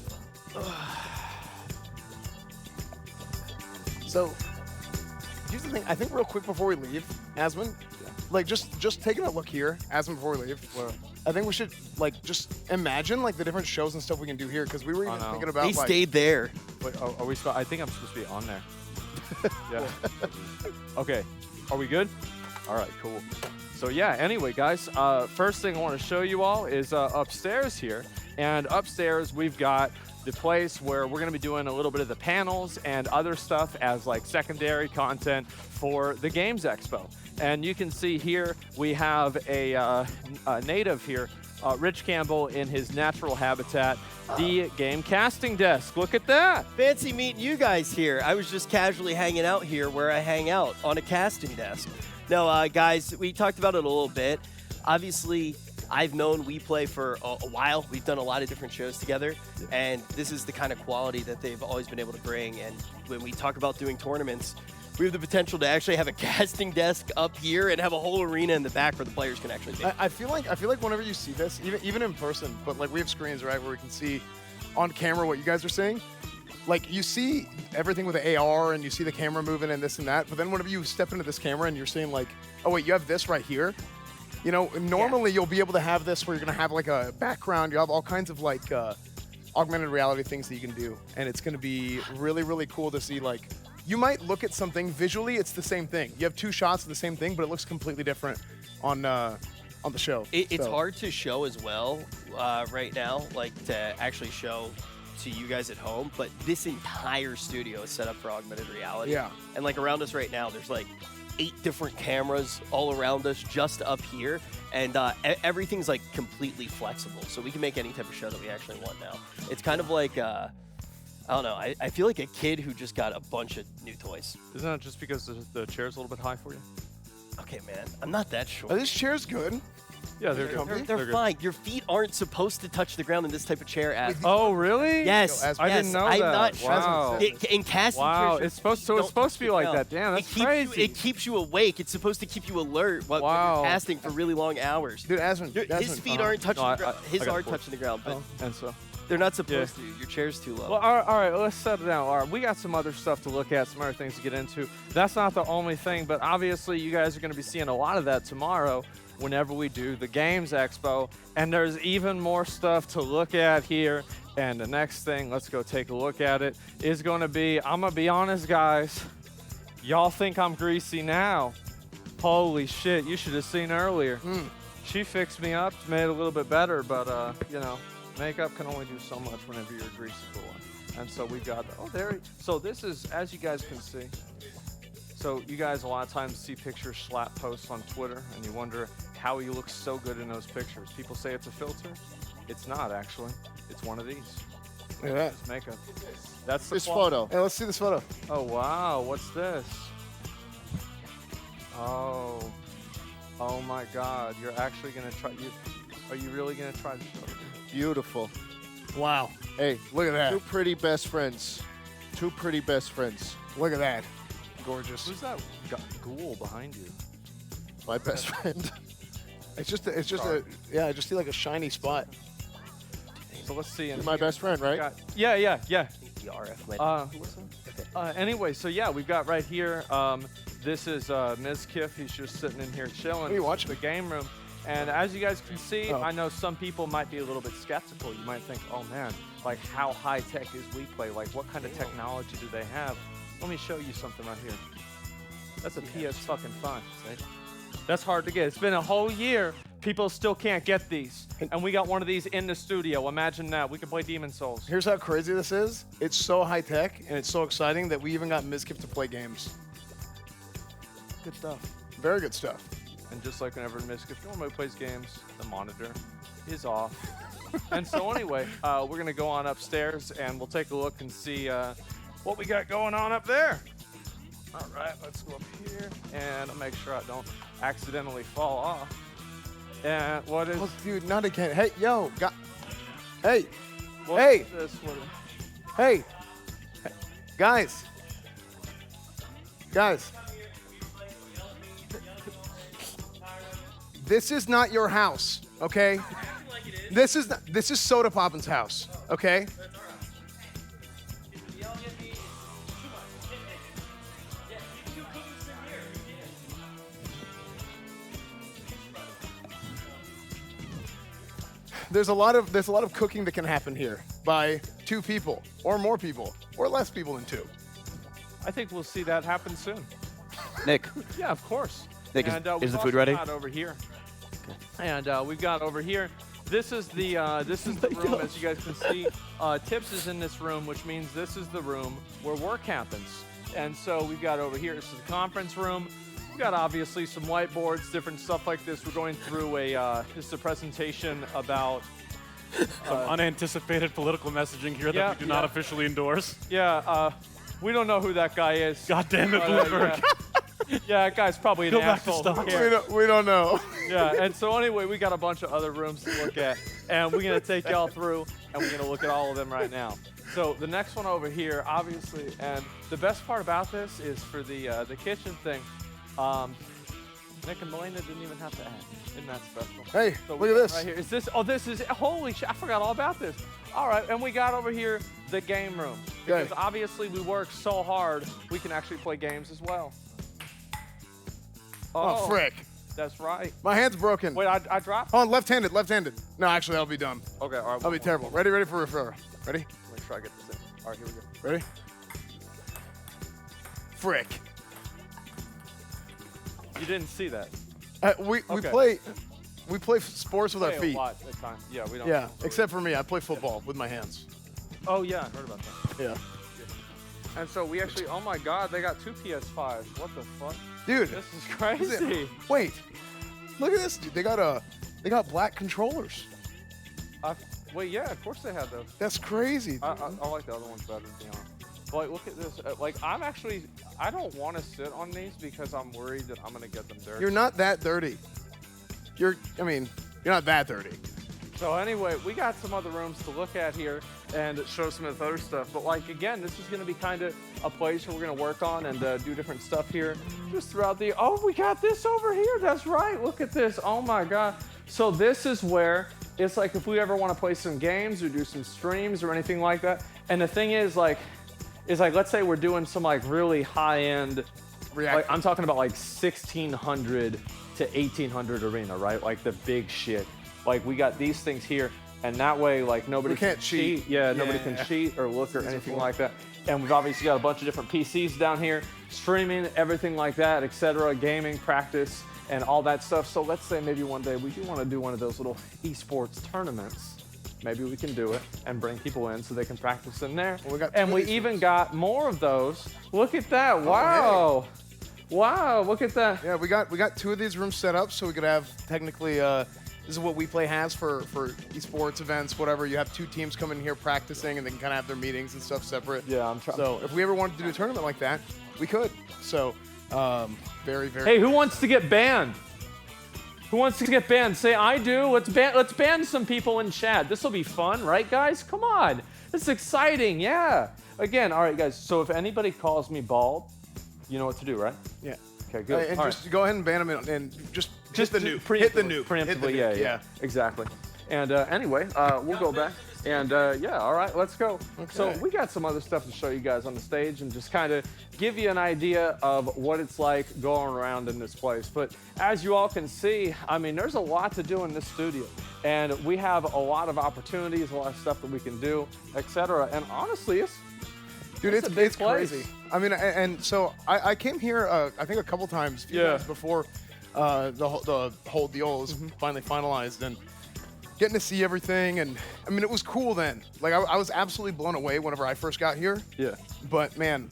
So, here's the thing. I think real quick before we leave, Asmund, like just taking a look here, Asmund, before we leave. I think we should like just imagine like the different shows and stuff we can do here because we were even thinking about. He like, stayed there. Wait, are we? I think I'm supposed to be on there. Yeah. Okay. Are we good? All right. Cool. So yeah. Anyway, guys. First thing I want to show you all is upstairs here, and upstairs we've got the place where we're going to be doing a little bit of the panels and other stuff as like secondary content for the Games Expo. And you can see here we have a native here, Rich Campbell in his natural habitat, the game casting desk. Look at that. Fancy meeting you guys here. I was just casually hanging out here where I hang out on a casting desk. No, guys, we talked about it a little bit. Obviously, I've known WePlay for a while. We've done a lot of different shows together, and this is the kind of quality that they've always been able to bring. And when we talk about doing tournaments, we have the potential to actually have a casting desk up here and have a whole arena in the back where the players can actually be. I feel like whenever you see this, even in person, but like we have screens right where we can see on camera what you guys are saying. Like you see everything with the AR and you see the camera moving and this and that, but then whenever you step into this camera and you're saying like, oh wait, you have this right here. You know, normally you'll be able to have this where you're gonna have like a background. You have all kinds of like augmented reality things that you can do, and it's gonna be really, really cool to see. Like, you might look at something visually, it's the same thing. You have two shots of the same thing, but it looks completely different on the show. It's hard to show as well right now, like to actually show to you guys at home, but this entire studio is set up for augmented reality. Yeah. And like around us right now, there's like 8 different cameras all around us just up here, and everything's like completely flexible, so we can make any type of show that we actually want now. It's kind of like I don't know, I feel like a kid who just got a bunch of new toys. Isn't that just because the chair's a little bit high for you? Okay, man, I'm not that short. Are these chairs good? Yeah, they're good. They're good. fine. Your feet aren't supposed to touch the ground in this type of chair. Oh, really? Yes. Yo, I didn't know I'm that. not Wow. in casting Wow, chairs, it's supposed to. don't It's supposed to be touch like the that. ground. Damn, that's it keeps crazy. it keeps you awake. It's supposed to keep you alert when Wow. you're casting for really long hours. Dude, Asmund, His feet aren't touching No, the ground. His got are bored. touching the ground, but And so. they're not supposed to. Your chair's too low. Well, all right, let's settle down. All right, we got some other stuff to look at, some other things to get into. That's not the only thing, but obviously you guys are going to be seeing a lot of that tomorrow whenever we do the Games Expo. And there's even more stuff to look at here. And the next thing, let's go take a look at it, is going to be, I'm going to be honest, guys. Y'all think I'm greasy now. Holy shit, you should have seen earlier. She fixed me up, made it a little bit better, but, you know, makeup can only do so much whenever you're a greasy boy. And so we've got, so this is, as you guys can see, so you guys a lot of times see pictures slap posts on Twitter and you wonder how you look so good in those pictures. People say it's a filter. It's not, actually. It's one of these. Look at that. It's makeup. That's the This photo. Hey, let's see this photo. Oh, wow. What's this? Oh. Oh, my God. You're actually going to try, are you really going to try to show it? Beautiful. Wow. Hey, Look at that. two pretty best friends. Two pretty best friends. Look at that. Gorgeous. Who's that ghoul behind you? My best friend. It's just a, yeah, I just see like a shiny spot. So let's see. You're my best friend, right? Yeah. the RF. Anyway, so yeah, we've got right here, this is Ms. Kiff. He's just sitting in here chilling. What are you watching? The game room. And as you guys can see, Oh. I know some people might be a little bit skeptical. You might think, oh man, like how high tech is WePlay? Like what kind of technology do they have? Let me show you something right here. That's a PS fucking 5. That's hard to get. It's been a whole year. People still can't get these. And we got one of these in the studio. Imagine that. We can play Demon Souls. Here's how crazy this is. It's so high tech and it's so exciting that we even got Mizkif to play games. Good stuff. Very good stuff. And just like whenever Mizkif normally plays games, the monitor is off. And so anyway, we're going to go on upstairs and we'll take a look and see what we got going on up there. All right, let's go up here and I'll make sure I don't accidentally fall off. And what is... Oh, dude, not again. Hey, yo. Hey. What Hey. is this? Hey. Guys. Guys. This is not your house, okay? This is Soda Poppin's house, okay? There's a lot of cooking that can happen here by 2 people or more people or less people than 2. I think we'll see that happen soon. Nick, Yeah, of course. Nick, And, is we've the food also ready? got over here. And we've got over here. This is the room, as you guys can see. Tips is in this room, which means this is the room where work happens. And so we've got over here. This is the conference room. We've got obviously some whiteboards, different stuff like this. We're going through this is a presentation about Some unanticipated political messaging here that we do not officially endorse. Yeah, we don't know who that guy is. God damn it, Bloomberg. Yeah, that guy's probably an Go back to asshole. stock. We don't know. Yeah, and so anyway, we got a bunch of other rooms to look at, and we're gonna take y'all through, and we're gonna look at all of them right now. So the next one over here, obviously, and the best part about this is for the kitchen thing. Nick and Melina didn't even have to add. Isn't that special? Hey, So look we at got this. right here. Is this? Oh, this is. Holy shit! I forgot all about this. All right, and we got over here the game room because Okay. obviously we work so hard, we can actually play games as well. Oh, frick. That's right. My hand's broken. Wait, I dropped. Hold on, left-handed. No, actually, that'll be dumb. Okay, all right. That'll be terrible. Ready for referral. Ready? Make sure I get this in. All right, here we go. Ready? Frick. You didn't see that. We Okay. play sports with our Play a feet. lot at times. Yeah, we don't. Yeah, except for me, I play football with my hands. Oh yeah, I heard about that. Yeah. And so we actually. Oh my God, they got 2 PS5s. What the fuck? Dude, This is crazy. wait. Look at this, dude. They got black controllers. Wait, yeah, of course they had those. That's crazy. I like the other ones better, to be honest. Like, look at this. Like, I don't want to sit on these because I'm worried that I'm gonna get them dirty. You're not that dirty. You're not that dirty. So anyway, we got some other rooms to look at here and show some of the other stuff. But like, again, this is going to be kind of a place where we're going to work on and do different stuff here just throughout the... Oh, we got this over here. That's right. Look at this. Oh my God. So this is where it's like if we ever want to play some games or do some streams or anything like that. And the thing is like let's say we're doing some like really high-end... Like, I'm talking about like 1600 to 1800 arena, right? Like the big shit. Like we got these things here, and that way, like nobody We can't cheat. Yeah, nobody can cheat or look or anything like that. And we've obviously got a bunch of different PCs down here, streaming, everything like that, etc. Gaming, practice, and all that stuff. So let's say maybe one day we do want to do one of those little esports tournaments. Maybe we can do it and bring people in so they can practice in there. Well, we even got more of those. Look at that! Wow. Wow, look at that. Yeah, we got 2 of these rooms set up so we could have technically this is what We Play has for esports events, whatever. You have 2 teams come in here practicing and they can kind of have their meetings and stuff separate. Yeah, I'm trying. So if we ever wanted to do a tournament like that, we could. So very. Hey, who wants to get banned? Who wants to get banned? Say I do. Let's ban some people in chat. This will be fun, right, guys? Come on. This is exciting. Yeah. Again, all right, guys. So if anybody calls me bald, you know what to do, right? Yeah. Okay, good. And All just go ahead and ban them and just hit the nuke. Preemptively, Hit the nuke. Preemptively, Hit the nuke. yeah, exactly. And anyway, we'll go back. And yeah, all right, let's go. Okay. So we got some other stuff to show you guys on the stage and just kind of give you an idea of what it's like going around in this place. But as you all can see, I mean, there's a lot to do in this studio. And we have a lot of opportunities, a lot of stuff that we can do, etc. And honestly, Dude, It's a big it's crazy. I mean, and so I came here, I think a couple times, few times before the whole deal was finally finalized, and getting to see everything, and I mean, it was cool then. Like, I was absolutely blown away whenever I first got here. Yeah. But man,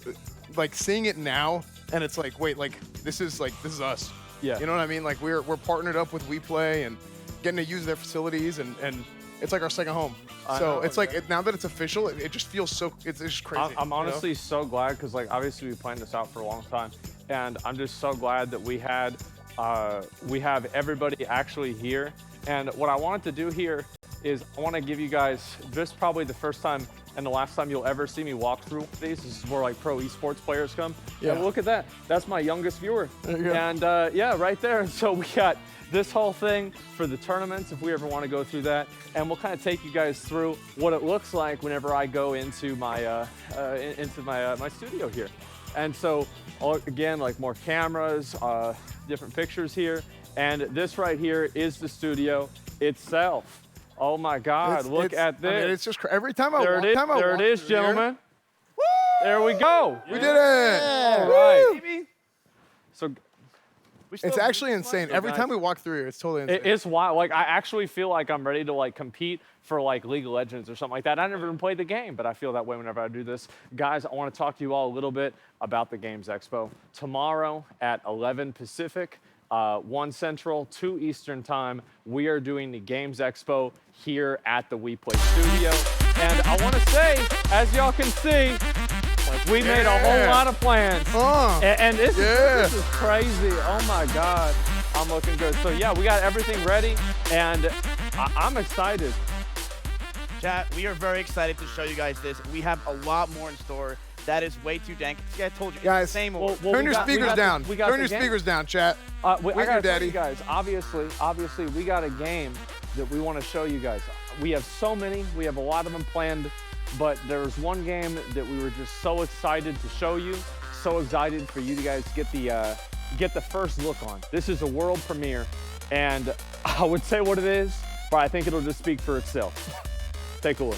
like seeing it now, and it's like, wait, like this is us. Yeah. You know what I mean? Like we're partnered up with WePlay and getting to use their facilities, and it's like our second home. So it's like now that it's official, it just feels so. It's just crazy. I'm honestly so glad because like obviously we planned this out for a long time, and I'm just so glad that we have everybody actually here. And what I wanted to do here is I want to give you guys, this is probably the first time and the last time you'll ever see me walk through these. This is where like pro esports players come. Yeah. And look at that. That's my youngest viewer. There you go. And yeah, right there. And so we got this whole thing for the tournaments if we ever want to go through that. And we'll kind of take you guys through what it looks like whenever I go into my my studio here. And so again, like more cameras, different pictures here. And this right here is the studio itself. Oh my God, look at this. I mean, it's just every time I there walk, there it is, gentlemen. There we go. We did it. All right. So It's actually insane. Every guys. time we walk through here, it's totally insane. it's wild. Like I actually feel like I'm ready to like compete for like League of Legends or something like that. I never even played the game, but I feel that way whenever I do this. Guys, I want to talk to you all a little bit about the Games Expo. Tomorrow at 11 Pacific, 1 Central, 2 Eastern time, we are doing the Games Expo here at the WePlay studio. And I want to say, as y'all can see, we made a whole lot of plans. And this is crazy. Oh my God, I'm looking good. So yeah, we got everything ready, and I'm excited. Chat, we are very excited to show you guys this. We have a lot more in store. That is way too dank. See, I told you, guys, it's the same turn your speakers down. Turn your speakers down, chat. I We're gotta tell daddy. you guys, obviously, we got a game that we want to show you guys. We have so many. We have a lot of them planned, but there was one game that we were just so excited to show you, so excited for you guys to get the first look on. This is a world premiere, and I would say what it is, but I think it'll just speak for itself. Take a look.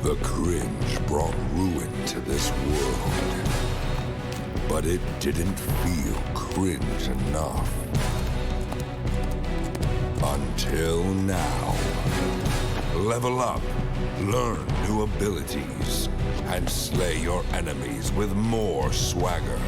The cringe brought ruin to this world, but it didn't feel cringe enough. Until now. Level up, learn new abilities, and slay your enemies with more swagger.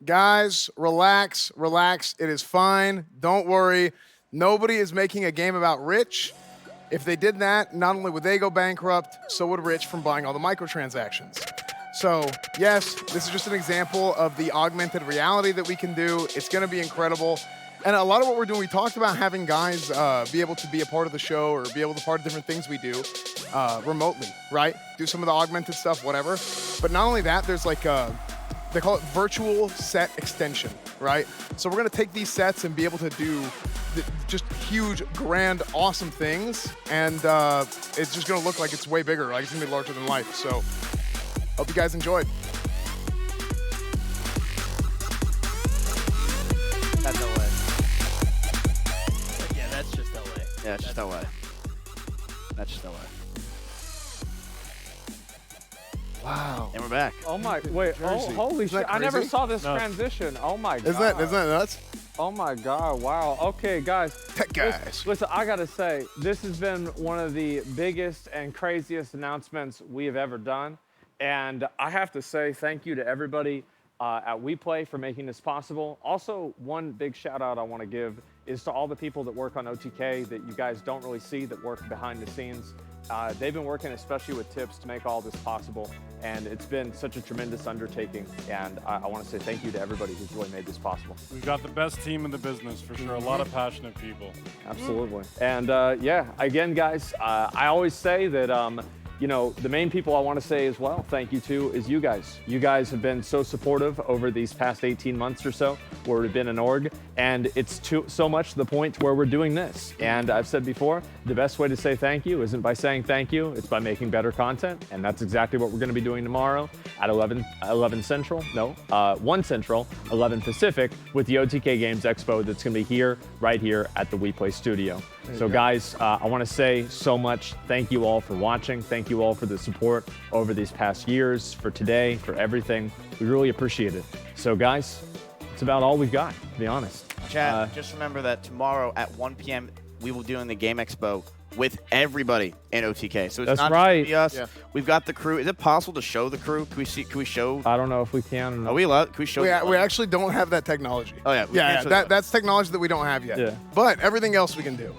Guys, relax, relax. It is fine. Don't worry. Nobody is making a game about Rich. If they did that, not only would they go bankrupt, so would Rich from buying all the microtransactions. So, yes, this is just an example of the augmented reality that we can do. It's going to be incredible. And a lot of what we're doing, we talked about having guys be able to be a part of the show or be able to be part of different things we do remotely, right? Do some of the augmented stuff, whatever. But not only that, there's like they call it virtual set extension, right? So we're gonna take these sets and be able to do just huge, grand, awesome things. And it's just gonna look like it's way bigger, like it's gonna be larger than life. So hope you guys enjoyed. That's LA. Yeah, that's just LA. Yeah, it's just LA. That's just LA. Wow. And we're back. Oh my, wait, Jersey. holy Isn't shit. that I never crazy? saw this No. transition. Oh my God. Isn't that nuts? Oh my God, wow. Okay, guys. Tech guys. Listen, I gotta say, this has been one of the biggest and craziest announcements we have ever done. And I have to say thank you to everybody at WePlay for making this possible. Also, one big shout out I wanna give is to all the people that work on OTK that you guys don't really see that work behind the scenes. They've been working especially with tips to make all this possible, and it's been such a tremendous undertaking, and I want to say thank you to everybody who's really made this possible. We've got the best team in the business, for sure. A lot of passionate people. Absolutely. And yeah, again, guys, I always say that, you know, the main people I want to say as well, thank you to, is you guys. You guys have been so supportive over these past 18 months or so, where we've been an org, and it's so much to the point to where we're doing this. And I've said before, the best way to say thank you isn't by saying thank you, it's by making better content, and that's exactly what we're going to be doing tomorrow at 11 Central, no, 1 Central, 11 Pacific, with the OTK Games Expo that's going to be here, right here at the WePlay studio. So guys, I want to say so much thank you all for watching. Thank you all for the support over these past years, for today, for everything. We really appreciate it. So guys, it's about all we've got, to be honest. Chat, just remember that tomorrow at 1 p.m. we will be doing the Game Expo with everybody in OTK. So it's That's not right. just us. Yeah. We've got the crew. Is it possible to show the crew? Can we show? I don't know if we can. Are we allowed? Can we show? We actually don't have that technology. Oh yeah. we can't show That's technology that we don't have yet. Yeah. But everything else we can do.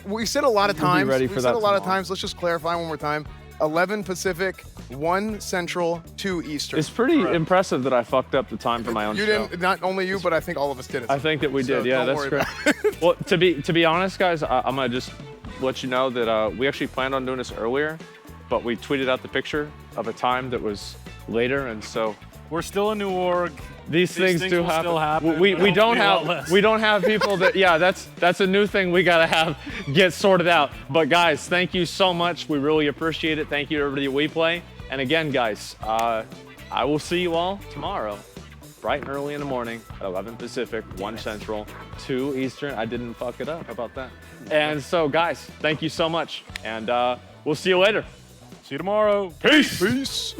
We said a lot of We'll be times. ready We for said that a lot of tomorrow. times. Let's just clarify one more time. 11 Pacific, 1 Central, 2 Eastern. It's pretty impressive that I fucked up the time for my own You show. didn't. Not only you, but I think all of us did it. I think that we So did. Yeah, don't that's worry great. about it. Well, to be honest, guys, I'm gonna just let you know that we actually planned on doing this earlier, but we tweeted out the picture of a time that was later, and so We're still a new org. these things do will happen. Still happen. We but don't hopefully a lot have less. people that that's a new thing we gotta have get sorted out. But guys, thank you so much. We really appreciate it. Thank you to everybody at WePlay. And again, guys, I will see you all tomorrow, bright and early in the morning at 11 Pacific, 1 Central, 2 Eastern. I didn't fuck it up. How about that? And so, guys, thank you so much, and we'll see you later. See you tomorrow. Peace. Peace.